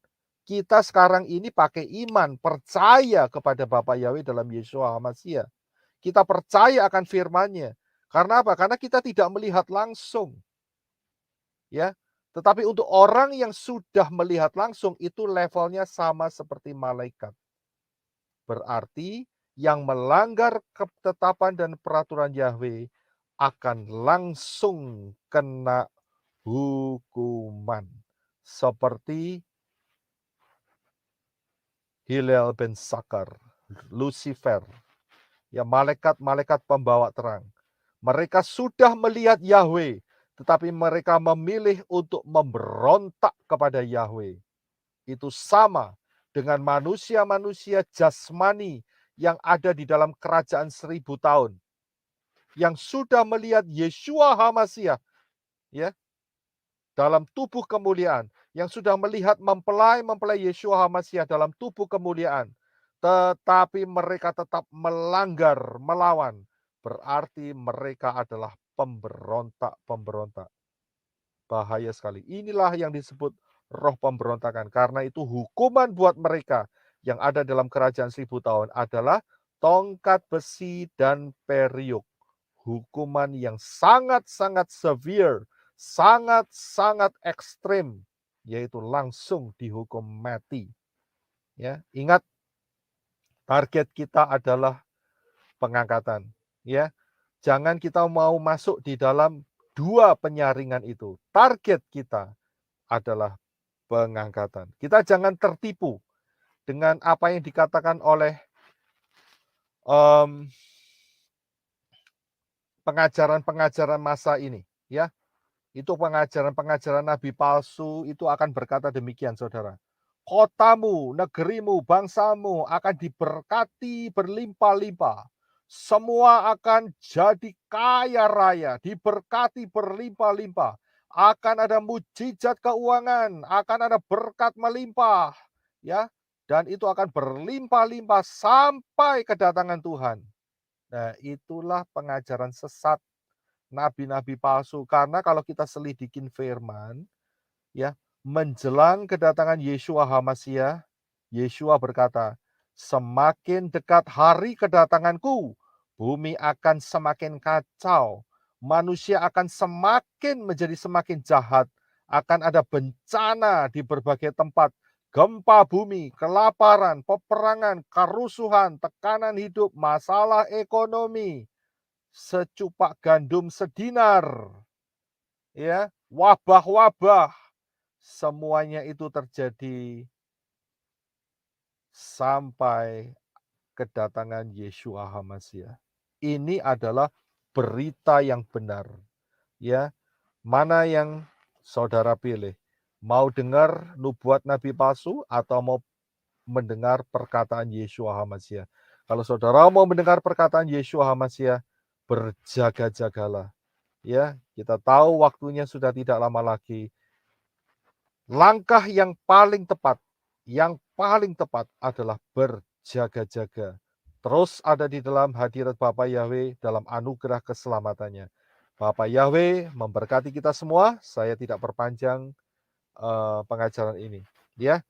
Kita sekarang ini pakai iman, percaya kepada Bapa Yahweh dalam Yeshua HaMashiach. Kita percaya akan firman-Nya. Karena apa? Karena kita tidak melihat langsung. Ya. Tetapi untuk orang yang sudah melihat langsung itu levelnya sama seperti malaikat. Berarti yang melanggar ketetapan dan peraturan Yahweh akan langsung kena hukuman. Seperti Hillel bin Sakar, Lucifer, ya malaikat-malaikat pembawa terang. Mereka sudah melihat Yahweh, tetapi mereka memilih untuk memberontak kepada Yahweh. Itu sama dengan manusia-manusia jasmani yang ada di dalam kerajaan 1000 tahun. Yang sudah melihat Yeshua HaMashiach, ya, dalam tubuh kemuliaan. Yang sudah melihat mempelai Yeshua HaMashiach dalam tubuh kemuliaan. Tetapi mereka tetap melanggar, melawan. Berarti mereka adalah pemberontak-pemberontak. Bahaya sekali. Inilah yang disebut roh pemberontakan. Karena itu hukuman buat mereka yang ada dalam kerajaan 1000 tahun adalah tongkat besi dan periuk. Hukuman yang sangat-sangat severe, sangat-sangat ekstrim, yaitu langsung dihukum mati. Ya, ingat target kita adalah pengangkatan. Ya, jangan kita mau masuk di dalam 2 penyaringan itu. Target kita adalah pengangkatan. Kita jangan tertipu dengan apa yang dikatakan oleh pengajaran-pengajaran masa ini, ya. Itu pengajaran-pengajaran nabi palsu itu akan berkata demikian, Saudara. Kotamu, negerimu, bangsamu akan diberkati berlimpah-limpah. Semua akan jadi kaya raya, diberkati berlimpah-limpah. Akan ada mujizat keuangan, akan ada berkat melimpah, ya. Dan itu akan berlimpah-limpah sampai kedatangan Tuhan. Nah, itulah pengajaran sesat nabi-nabi palsu. Karena kalau kita selidikin firman, ya, menjelang kedatangan Yeshua HaMashiach, Yeshua berkata, semakin dekat hari kedatanganku, bumi akan semakin kacau, manusia akan semakin menjadi semakin jahat, akan ada bencana di berbagai tempat, gempa bumi, kelaparan, peperangan, kerusuhan, tekanan hidup, masalah ekonomi, secupak gandum sedinar, ya, wabah-wabah, semuanya itu terjadi sampai kedatangan Yeshua HaMashiach. Ini adalah berita yang benar, ya. Mana yang saudara pilih? Mau dengar nubuat nabi palsu atau mau mendengar perkataan Yeshua HaMashiach? Kalau saudara mau mendengar perkataan Yeshua HaMashiach, berjaga-jagalah. Ya, kita tahu waktunya sudah tidak lama lagi. Langkah yang paling tepat adalah berjaga-jaga. Terus ada di dalam hadirat Bapa Yahweh dalam anugerah keselamatannya. Bapa Yahweh memberkati kita semua. Saya tidak perpanjang pengajaran ini. Ya,